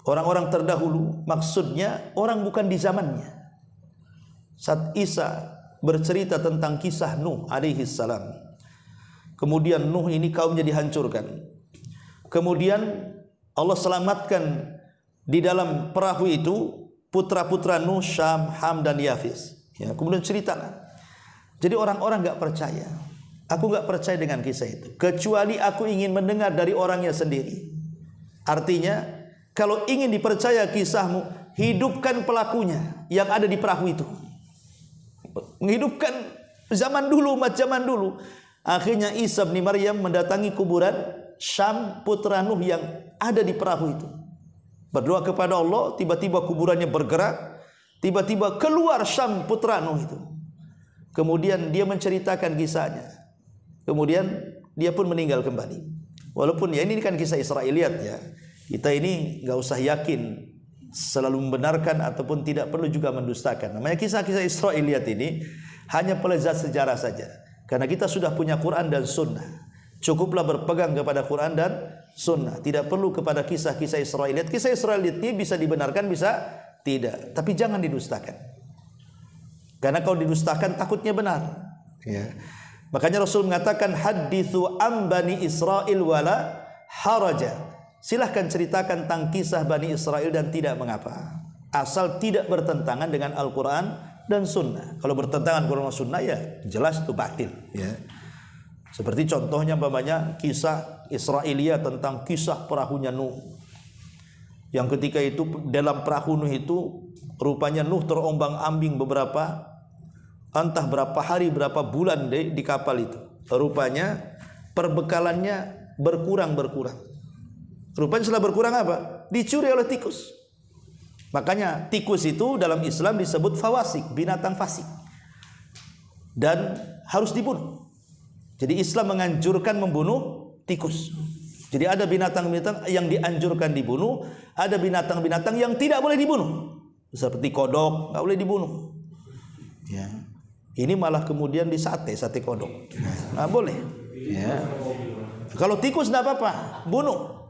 Orang-orang terdahulu maksudnya orang bukan di zamannya. Saat Isa bercerita tentang kisah Nuh alaihi salam, kemudian Nuh ini kaumnya dihancurkan, kemudian Allah selamatkan di dalam perahu itu putra-putra Nuh, Syam, Ham dan Yafis. Ya, kemudian ceritakan. Jadi orang-orang enggak percaya. Aku enggak percaya dengan kisah itu, kecuali aku ingin mendengar dari orangnya sendiri. Artinya, kalau ingin dipercaya kisahmu, hidupkan pelakunya yang ada di perahu itu. Menghidupkan zaman dulu, umat zaman dulu. Akhirnya Isa bin Maryam mendatangi kuburan Syam putra Nuh yang ada di perahu itu. Berdoa kepada Allah, tiba-tiba kuburannya bergerak, tiba-tiba keluar Syam putra Nuh itu. Kemudian dia menceritakan kisahnya. Kemudian dia pun meninggal kembali. Walaupun ya ini kan kisah Israiliyat ya. Kita ini nggak usah yakin selalu membenarkan ataupun tidak perlu juga mendustakan. Namanya kisah-kisah Israiliyat ini hanya pelezat sejarah saja. Karena kita sudah punya Quran dan Sunnah. Cukuplah berpegang kepada Quran dan Sunnah. Tidak perlu kepada kisah-kisah Israiliyat. Kisah Israiliyat ini bisa dibenarkan, bisa tidak. Tapi jangan didustakan. Karena kalau didustakan takutnya benar. Ya. Makanya Rasul mengatakan hadithu am bani Israil wala haraja. silahkan ceritakan tentang kisah Bani Israel dan tidak mengapa, asal tidak bertentangan dengan Al-Quran dan Sunnah. Kalau bertentangan Quran dan Sunnah ya jelas itu batil ya. Seperti contohnya umpamanya kisah Israelia tentang kisah perahunya Nuh, yang ketika itu dalam perahu Nuh itu rupanya Nuh terombang-ambing entah berapa hari berapa bulan di kapal itu. Rupanya perbekalannya berkurang. Rupanya setelah berkurang apa? Dicuri oleh tikus. Makanya tikus itu dalam Islam disebut fawasik, binatang fasik, dan harus dibunuh. Jadi Islam menganjurkan membunuh tikus. Jadi ada binatang-binatang yang dianjurkan dibunuh, ada binatang-binatang yang tidak boleh dibunuh. Seperti kodok nggak boleh dibunuh. Ya. Ini malah kemudian disate, sate kodok. Nggak boleh. Ya. Kalau tikus nggak apa-apa, bunuh.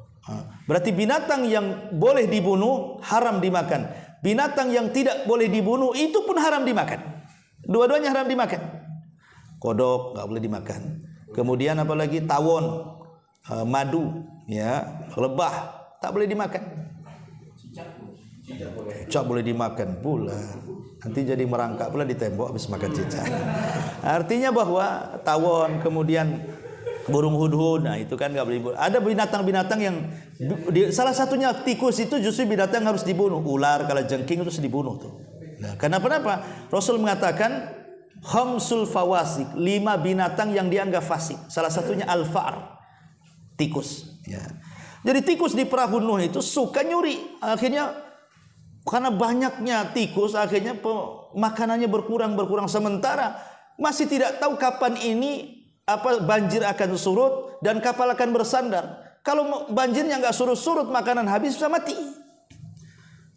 Berarti binatang yang boleh dibunuh haram dimakan. Binatang yang tidak boleh dibunuh itu pun haram dimakan. Dua-duanya haram dimakan. Kodok nggak boleh dimakan. Kemudian apalagi tawon, madu, ya, lebah tak boleh dimakan. Cicak boleh dimakan pula. Nanti jadi merangkak pula di tembok habis makan cicak. Artinya bahwa tawon, kemudian burung hudhud, nah itu kan nggak boleh dibunuh. Ada binatang-binatang yang salah satunya tikus itu justru binatang harus dibunuh. Ular, kalajengking itu harus dibunuh tuh. Nah, kenapa? Rasul mengatakan khamsul fawasik, 5 binatang yang dianggap fasik. Salah satunya al-fa'ar, tikus. Ya. Jadi tikus di perahu Nuh itu suka nyuri. Akhirnya karena banyaknya tikus, akhirnya makanannya berkurang. Sementara masih tidak tahu kapan ini banjir akan surut dan kapal akan bersandar. Kalau banjirnya nggak surut-surut, makanan habis bisa mati.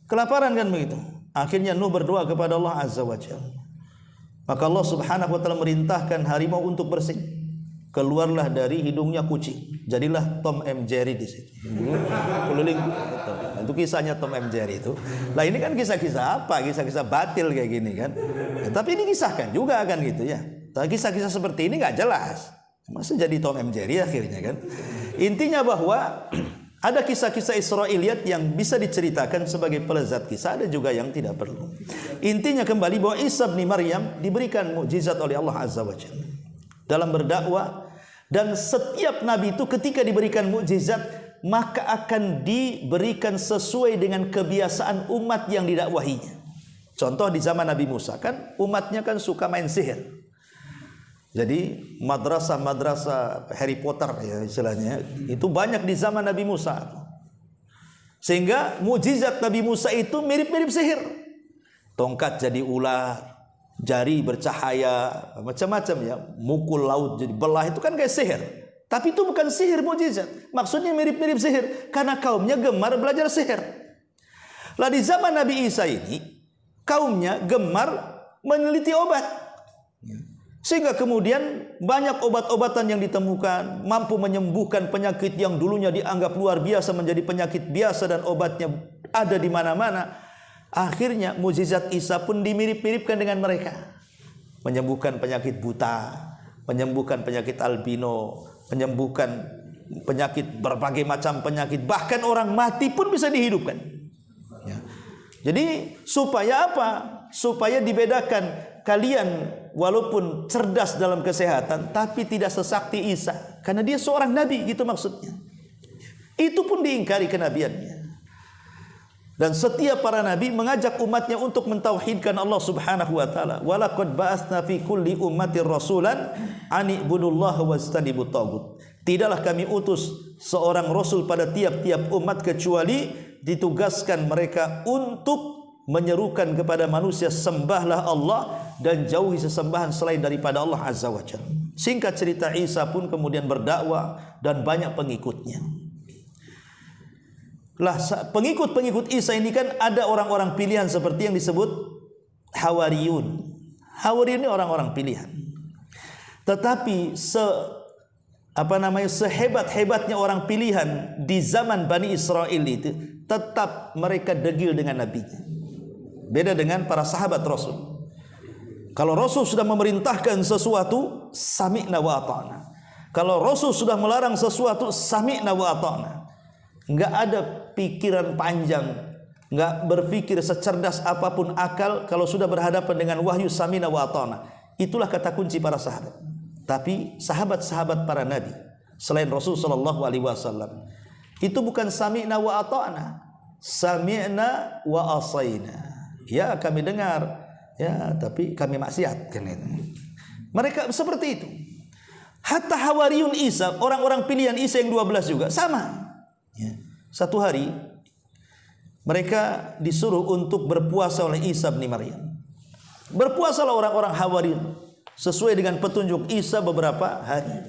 Kelaparan kan begitu. Akhirnya Nuh berdoa kepada Allah Azza wa Jalla. Maka Allah Subhanahu wa taala merintahkan harimau untuk bersih. Keluarlah dari hidungnya kucing. Jadilah Tom M Jerry di situ. Keliling. Itu kisahnya Tom M Jerry itu. Lah ini kan kisah-kisah apa? Kisah-kisah batil kayak gini kan. Ya, tapi ini kisahkan juga kan gitu ya. Tapi kisah-kisah seperti ini nggak jelas. Masa jadi Tom M Jerry akhirnya kan. Intinya bahwa ada kisah-kisah Israiliyat yang bisa diceritakan sebagai pelezat kisah, ada juga yang tidak perlu. Intinya kembali bahwa Isa bin Maryam diberikan mukjizat oleh Allah Azza wa Jalla dalam berdakwah, dan setiap nabi itu ketika diberikan mukjizat maka akan diberikan sesuai dengan kebiasaan umat yang didakwahinya. Contoh di zaman Nabi Musa kan umatnya kan suka main sihir. Jadi madrasah Harry Potter ya istilahnya itu banyak di zaman Nabi Musa. Sehingga mukjizat Nabi Musa itu mirip-mirip sihir. Tongkat jadi ular, jari bercahaya, macam-macam ya. Mukul laut jadi belah, itu kan kayak sihir. Tapi itu bukan sihir mukjizat. Maksudnya mirip-mirip sihir karena kaumnya gemar belajar sihir. Lah di zaman Nabi Isa ini kaumnya gemar meneliti obat. Sehingga kemudian banyak obat-obatan yang ditemukan mampu menyembuhkan penyakit yang dulunya dianggap luar biasa menjadi penyakit biasa, dan obatnya ada di mana-mana. Akhirnya mukjizat Isa pun dimirip-miripkan dengan mereka. Menyembuhkan penyakit buta, menyembuhkan penyakit albino, menyembuhkan penyakit berbagai macam penyakit, bahkan orang mati pun bisa dihidupkan. Ya. Jadi supaya apa? Supaya dibedakan, kalian walaupun cerdas dalam kesehatan tapi tidak sesakti Isa, karena dia seorang nabi, gitu maksudnya. Itu pun diingkari kenabiannya. Dan setiap para nabi mengajak umatnya untuk mentauhidkan Allah Subhanahu wa taala. Walaqad ba'atsna fi kulli ummatin rasulan an ibudullaha wajtanibut taghut. Tidaklah kami utus seorang rasul pada tiap-tiap umat kecuali ditugaskan mereka untuk menyerukan kepada manusia, sembahlah Allah dan jauhi sesembahan selain daripada Allah Azza wa Jalla. Singkat cerita, Isa pun kemudian berdakwah dan banyak pengikutnya. Lah pengikut-pengikut Isa ini kan ada orang-orang pilihan seperti yang disebut Hawariyun. Hawariyun ini orang-orang pilihan. Tetapi sehebat-hebatnya orang pilihan di zaman Bani Israel itu, tetap mereka degil dengan nabinya. Beda dengan para sahabat Rasul. Kalau Rasul sudah memerintahkan sesuatu, sami'na wa ata'na. Kalau Rasul sudah melarang sesuatu, sami'na wa ata'na. nggak ada pikiran panjang, nggak berpikir secerdas apapun akal kalau sudah berhadapan dengan wahyu samina wa ata'na. Itulah kata kunci para sahabat. Tapi sahabat-sahabat para nabi selain Rasul sallallahu alaihi wasallam itu bukan sami'na wa ata'na, sami'na wa asaina. Ya, kami dengar, ya, tapi kami maksiat kan itu. Mereka seperti itu. Hatta Hawariyun Isa, orang-orang pilihan Isa yang 12 juga sama. Ya. Satu hari mereka disuruh untuk berpuasa oleh Isa bin Maryam. Berpuasalah orang-orang Hawariyun sesuai dengan petunjuk Isa beberapa hari.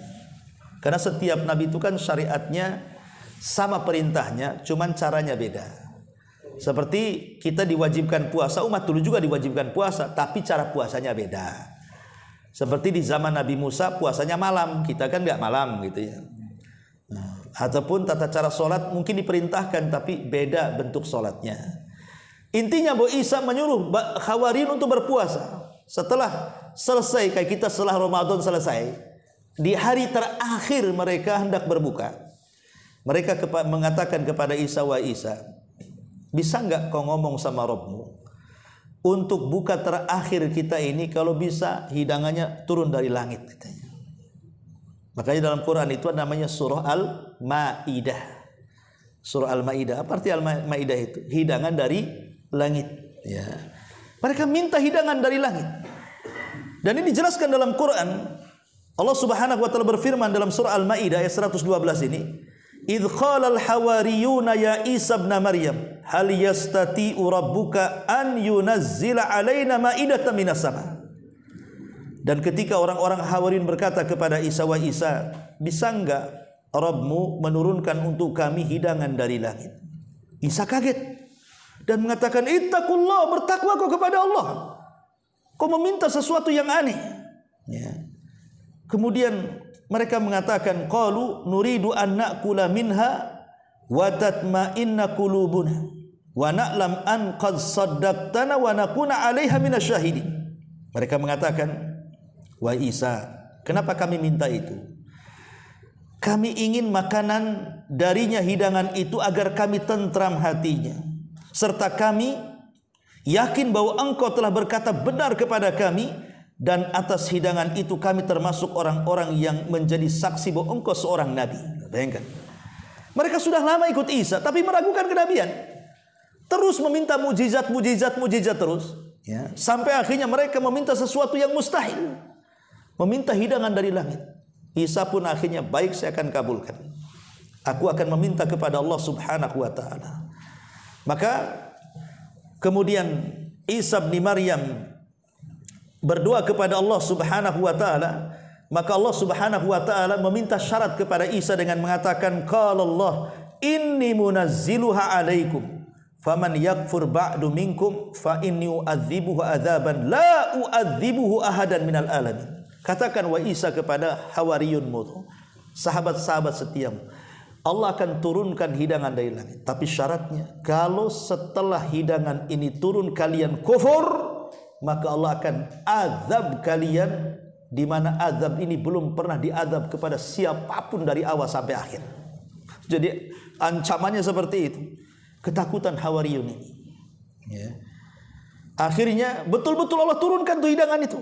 Karena setiap nabi itu kan syariatnya sama perintahnya, cuman caranya beda. Seperti kita diwajibkan puasa, umat dulu juga diwajibkan puasa, tapi cara puasanya beda. Seperti di zaman Nabi Musa puasanya malam, kita kan nggak malam gitu ya. Nah, ataupun tata cara sholat mungkin diperintahkan tapi beda bentuk sholatnya. Intinya bahwa Isa menyuruh Hawariyun untuk berpuasa. Setelah selesai, kayak kita setelah Ramadan selesai, di hari terakhir mereka hendak berbuka. Mereka mengatakan kepada Isa, wa Isa, bisa nggak kau ngomong sama Rabbmu untuk buka terakhir kita ini, kalau bisa hidangannya turun dari langit katanya. Makanya dalam Quran itu namanya surah Al-Maidah. Surah Al-Maidah. Apa arti Al-Maidah itu? Hidangan dari langit. Ya. Mereka minta hidangan dari langit. Dan ini dijelaskan dalam Quran. Allah Subhanahu wa taala berfirman dalam surah Al-Maidah ayat 112 ini, "Idz qala al-hawariyuna ya Isa ibn Maryam, hal yastati'u rabbuka an yunazzila 'alaina ma'idatan minas sama." Dan ketika orang-orang Hawariyun berkata kepada Isa, wa Isa, bisa enggak Rabbmu menurunkan untuk kami hidangan dari langit? Isa kaget dan mengatakan, ittaqullah, bertakwa kau kepada Allah. Kau meminta sesuatu yang aneh. Ya. Kemudian mereka mengatakan, qalu nuridu an na'kula minha wa tatma'inna qulubuna wa na'lam an qad saddaqtana wa nakuna 'alaiha minasyahidin. Mereka mengatakan, wa Isa, kenapa kami minta itu? Kami ingin makanan darinya, hidangan itu, agar kami tentram hatinya, serta kami yakin bahwa engkau telah berkata benar kepada kami, dan atas hidangan itu kami termasuk orang-orang yang menjadi saksi bahwa engkau seorang nabi. Bayangkan, mereka sudah lama ikut Isa tapi meragukan kenabian, terus meminta mujizat terus, ya, sampai akhirnya mereka meminta sesuatu yang mustahil, meminta hidangan dari langit. Isa pun akhirnya, baik, saya akan kabulkan. Aku akan meminta kepada Allah Subhanahu wa taala. Maka kemudian Isa bin Maryam berdoa kepada Allah Subhanahu wa taala, maka Allah Subhanahu wa taala meminta syarat kepada Isa dengan mengatakan, qala Allah inni munazziluha alaikum faman yakfur ba'du minkum fa inni u'adzibuhu adzaban la u'adzibuhu ahadan minal alamin. Katakan, wa Isa, kepada Hawariyunmu, sahabat-sahabat setiamu, Allah akan turunkan hidangan dari langit, tapi syaratnya kalau setelah hidangan ini turun kalian kufur, maka Allah akan azab kalian, di mana azab ini belum pernah diazab kepada siapapun dari awal sampai akhir. Jadi ancamannya seperti itu, ketakutan Hawariyun ini. Ya. Akhirnya betul-betul Allah turunkan tuh hidangan itu,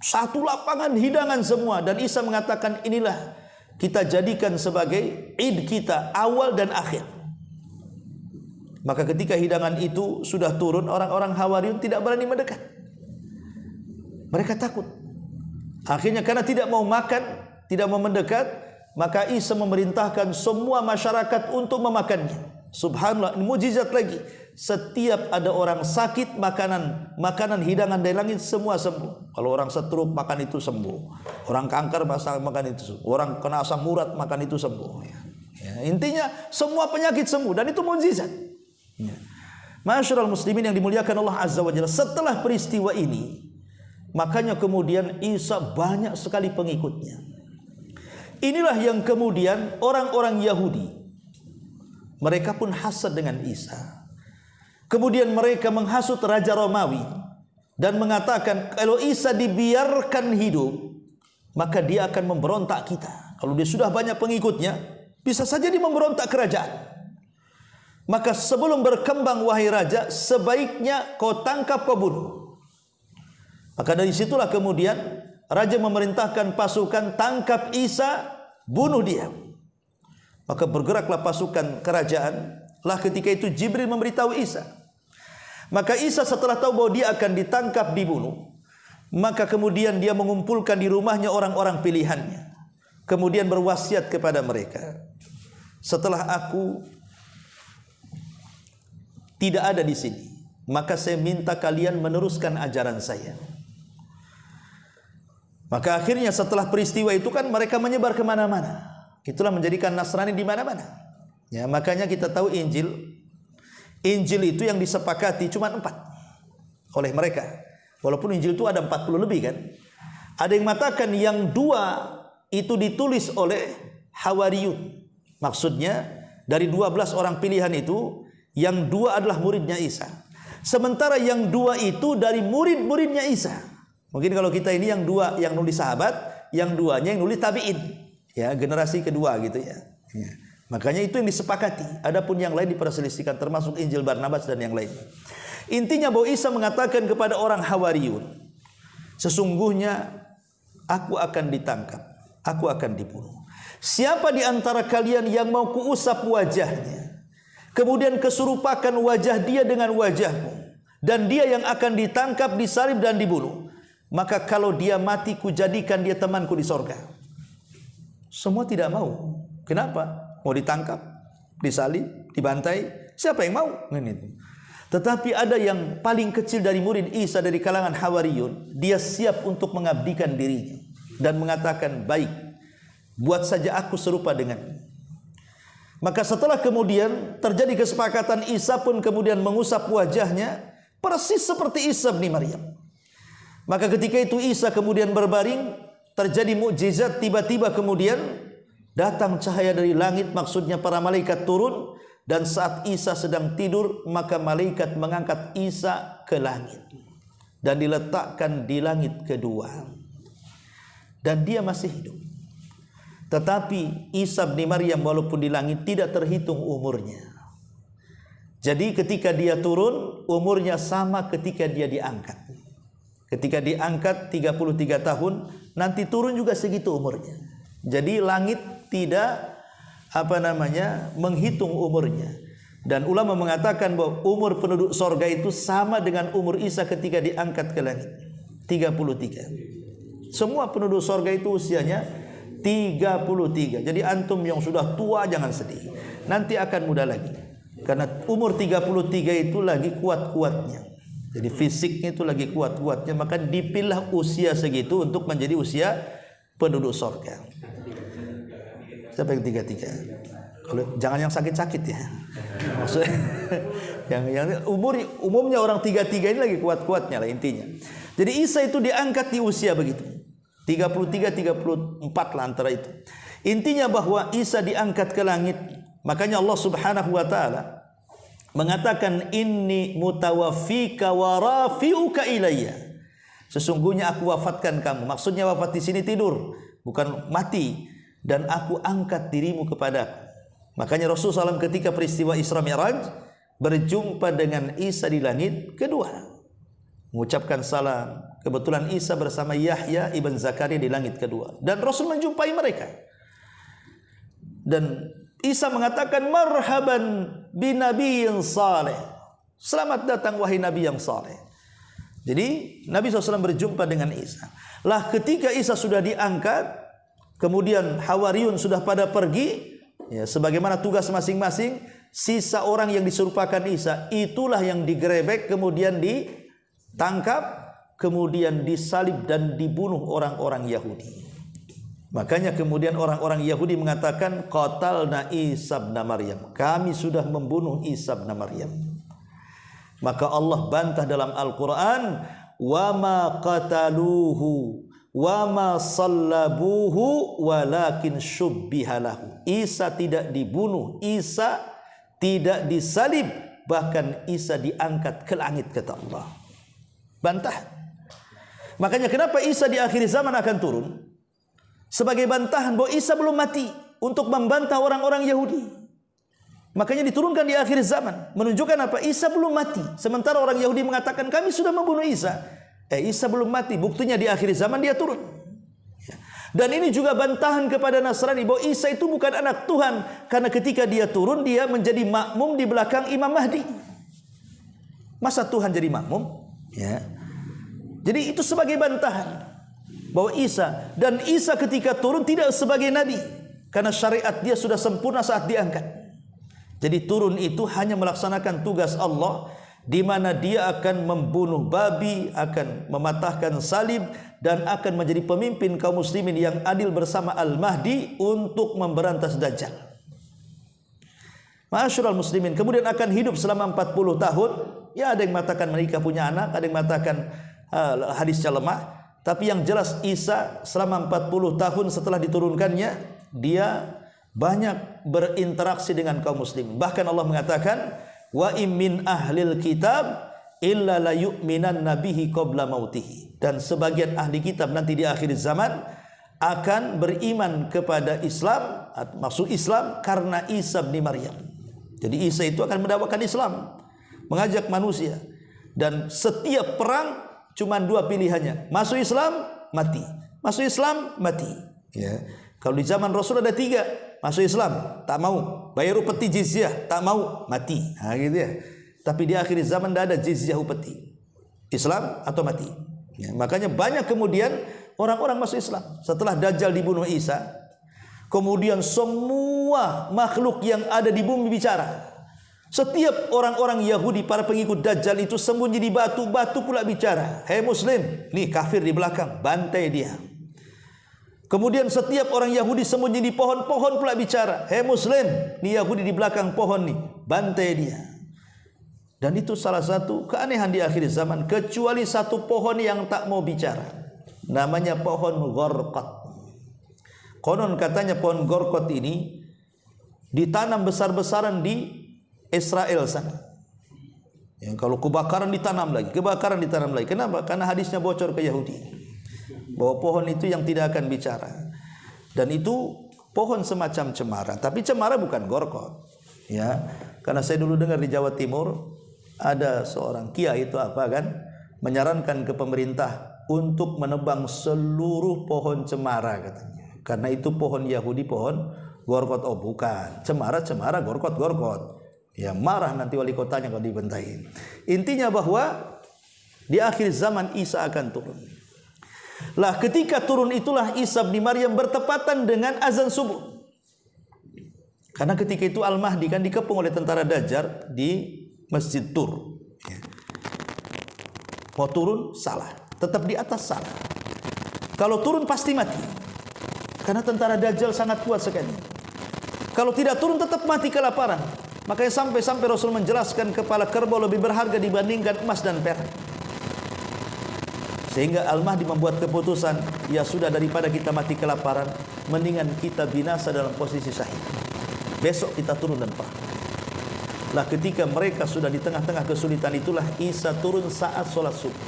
satu lapangan hidangan semua, dan Isa mengatakan, inilah kita jadikan sebagai id kita, awal dan akhir. Maka ketika hidangan itu sudah turun, orang-orang Hawariyun tidak berani mendekat. Mereka takut. Akhirnya karena tidak mau makan, tidak mau mendekat, maka Isa memerintahkan semua masyarakat untuk memakannya. Subhanallah, ini mujizat lagi. Setiap ada orang sakit, makanan hidangan dari langit semua sembuh. Kalau orang stroke makan itu sembuh. Orang kanker makan itu sembuh. Orang kena asam urat makan itu sembuh. Ya, intinya semua penyakit sembuh, dan itu mujizat. Ya. Masyarul muslimin yang dimuliakan Allah Azza wa Jalla, setelah peristiwa ini, makanya kemudian Isa banyak sekali pengikutnya. Inilah yang kemudian orang-orang Yahudi, mereka pun hasad dengan Isa. Kemudian mereka menghasut Raja Romawi dan mengatakan, kalau Isa dibiarkan hidup, maka dia akan memberontak kita. Kalau dia sudah banyak pengikutnya, Bisa saja dia memberontak kerajaan. Maka sebelum berkembang wahai raja, sebaiknya kau tangkap, kau bunuh. Maka dari situlah kemudian raja memerintahkan pasukan, tangkap Isa, bunuh dia. Maka bergeraklah pasukan kerajaan. Lah ketika itu Jibril memberitahu Isa. Maka Isa setelah tahu bahwa dia akan ditangkap, dibunuh, maka kemudian dia mengumpulkan di rumahnya orang-orang pilihannya. Kemudian berwasiat kepada mereka, setelah aku tidak ada di sini, maka saya minta kalian meneruskan ajaran saya. Maka akhirnya setelah peristiwa itu kan mereka menyebar kemana-mana. Itulah menjadikan Nasrani di mana-mana. Ya, makanya kita tahu Injil itu yang disepakati cuma 4 oleh mereka. Walaupun Injil itu ada 40 lebih kan. Ada yang mengatakan yang 2 itu ditulis oleh Hawariyun. Maksudnya dari 12 orang pilihan itu, yang 2 adalah muridnya Isa. Sementara yang 2 itu dari murid-muridnya Isa. Mungkin kalau kita ini yang 2 yang nulis sahabat, yang 2-nya yang nulis tabi'in. Ya, generasi kedua gitu ya. Ya. Makanya itu yang disepakati. Adapun yang lain diperselisihkan, termasuk Injil Barnabas dan yang lain. Intinya bahwa Isa mengatakan kepada orang Hawariyun, sesungguhnya aku akan ditangkap, aku akan dibunuh. Siapa di antara kalian yang mau kuusap wajahnya, kemudian keserupakan wajah dia dengan wajahmu, dan dia yang akan ditangkap, disalib dan dibunuh, maka kalau dia mati, kujadikan dia temanku di sorga. Semua tidak mau. Kenapa? Mau ditangkap, disalib, dibantai. Siapa yang mau? Tetapi ada yang paling kecil dari murid Isa dari kalangan Hawariyun, dia siap untuk mengabdikan dirinya dan mengatakan, baik, buat saja aku serupa denganmu. Maka setelah kemudian terjadi kesepakatan, Isa pun kemudian mengusap wajahnya persis seperti Isa bin Maryam. Maka ketika itu Isa kemudian berbaring, terjadi mukjizat, tiba-tiba kemudian datang cahaya dari langit, maksudnya para malaikat turun, dan saat Isa sedang tidur, maka malaikat mengangkat Isa ke langit dan diletakkan di langit kedua, dan dia masih hidup. Tetapi Isa bin Maryam walaupun di langit tidak terhitung umurnya. Jadi ketika dia turun, umurnya sama ketika dia diangkat. Ketika diangkat 33 tahun, nanti turun juga segitu umurnya. Jadi langit tidak menghitung umurnya. Dan ulama mengatakan bahwa umur penduduk sorga itu sama dengan umur Isa ketika diangkat ke langit, 33. Semua penduduk sorga itu usianya 33. Jadi antum yang sudah tua jangan sedih, nanti akan muda lagi. Karena umur 33 itu lagi kuat-kuatnya. Jadi fisiknya itu lagi kuat-kuatnya, maka dipilih usia segitu untuk menjadi usia penduduk sorga. Siapa yang 33? Kalau jangan yang sakit-sakit ya. Maksudnya yang umumnya orang 33 ini lagi kuat-kuatnya lah intinya. Jadi Isa itu diangkat di usia begitu. 33, 34 lah antara itu. Intinya bahwa Isa diangkat ke langit. Makanya Allah Subhanahu wa taala mengatakan, inni mutawaffika wa rafi'uka ilayya. Sesungguhnya aku wafatkan kamu. Maksudnya wafat di sini tidur, bukan mati. Dan aku angkat dirimu kepadaku. Makanya Rasulullah SAW ketika peristiwa Isra Mi'raj berjumpa dengan Isa di langit kedua, mengucapkan salam. Kebetulan Isa bersama Yahya ibn Zakaria di langit kedua, dan Rasul menjumpai mereka. Dan Isa mengatakan, marhaban binabiyyin saleh. Selamat datang wahai nabi yang saleh. Jadi Nabi SAW berjumpa dengan Isa. Lah ketika Isa sudah diangkat, kemudian Hawariyun sudah pada pergi, ya, sebagaimana tugas masing-masing. Sisa orang yang diserupakan Isa itulah yang digerebek, kemudian ditangkap, kemudian disalib dan dibunuh orang-orang Yahudi. Makanya kemudian orang-orang Yahudi mengatakan, qatalna Isa bin Maryam, kami sudah membunuh Isa bin Maryam. Maka Allah bantah dalam Al-Quran, wa ma qataluhu wa ma sallabuhu walakin syubbiha lahu. Isa tidak dibunuh, Isa tidak disalib, bahkan Isa diangkat ke langit, kata Allah. Bantah. Makanya kenapa Isa di akhir zaman akan turun? Sebagai bantahan bahwa Isa belum mati. untuk membantah orang-orang Yahudi. Makanya diturunkan di akhir zaman, menunjukkan apa? Isa belum mati. Sementara orang Yahudi mengatakan kami sudah membunuh Isa. Isa belum mati. Buktinya di akhir zaman dia turun. Dan ini juga bantahan kepada Nasrani bahwa Isa itu bukan anak Tuhan, karena ketika dia turun dia menjadi makmum di belakang Imam Mahdi. Masa Tuhan jadi makmum? Ya. Jadi itu sebagai bantahan bahwa Isa, dan Isa ketika turun tidak sebagai nabi, karena syariat dia sudah sempurna saat diangkat. Jadi turun itu hanya melaksanakan tugas Allah, di mana dia akan membunuh babi, akan mematahkan salib, dan akan menjadi pemimpin kaum muslimin yang adil bersama Al-Mahdi untuk memberantas Dajjal. Ma'asyiral muslimin, kemudian akan hidup selama 40 tahun. Ya, ada yang mengatakan mereka punya anak, ada yang mengatakan hadisnya lemah. Tapi yang jelas Isa selama 40 tahun setelah diturunkannya, dia banyak berinteraksi dengan kaum muslimin. Bahkan Allah mengatakan, wa im min ahlil kitab illa la yu'minan nabihi qabla mautihi. Dan sebagian ahli kitab nanti di akhir zaman akan beriman kepada Islam, maksud Islam karena Isa bin Maryam. Jadi Isa itu akan mendakwakan Islam, mengajak manusia. Dan setiap perang cuma dua pilihannya, masuk Islam, mati. Masuk Islam, mati. Ya. Kalau di zaman Rasul ada tiga, masuk Islam, tak mau. Bayar upeti jizyah, tak mau, mati. Nah, gitu ya. Tapi di akhir zaman tidak ada jizyah upeti. Islam atau mati. Ya, makanya banyak kemudian orang-orang masuk Islam. Setelah Dajjal dibunuh Isa, kemudian semua makhluk yang ada di bumi bicara. Setiap orang-orang Yahudi, para pengikut Dajjal itu sembunyi di batu, batu pula bicara. Hei Muslim, nih kafir di belakang, bantai dia. Kemudian setiap orang Yahudi sembunyi di pohon, pohon pula bicara. Hei Muslim, nih Yahudi di belakang pohon nih, bantai dia. Dan itu salah satu keanehan di akhir zaman, kecuali satu pohon yang tak mau bicara. Namanya pohon Gorkot. Konon katanya pohon Gorkot ini ditanam besar-besaran di Israel sana. Ya, kalau kebakaran ditanam lagi, kebakaran ditanam lagi. Kenapa? Karena hadisnya bocor ke Yahudi, bahwa pohon itu yang tidak akan bicara. Dan itu pohon semacam cemara, tapi cemara bukan Gorkot. Ya, karena saya dulu dengar di Jawa Timur ada seorang kiai itu menyarankan ke pemerintah untuk menebang seluruh pohon cemara katanya. Karena itu pohon Yahudi, pohon Gorkot. Oh bukan, cemara, Gorkot. Ya marah nanti wali kotanya kalau dibentai. Intinya bahwa di akhir zaman Isa akan turun. Lah ketika turun itulah Isa bin Maryam bertepatan dengan azan subuh. Karena ketika itu Al-Mahdi kan dikepung oleh tentara Dajjal di Masjid Tur. Mau turun salah, tetap di atas salah. Kalau turun pasti mati, karena tentara Dajjal sangat kuat sekali. Kalau tidak turun tetap mati kelaparan. Makanya sampai Rasul menjelaskan kepala kerbau lebih berharga dibandingkan emas dan perak. Sehingga Al-Mahdi membuat keputusan, ya sudah, daripada kita mati kelaparan, mendingan kita binasa dalam posisi syahid. Besok kita turun dan perang. Lah ketika mereka sudah di tengah-tengah kesulitan itulah Isa turun saat sholat subuh.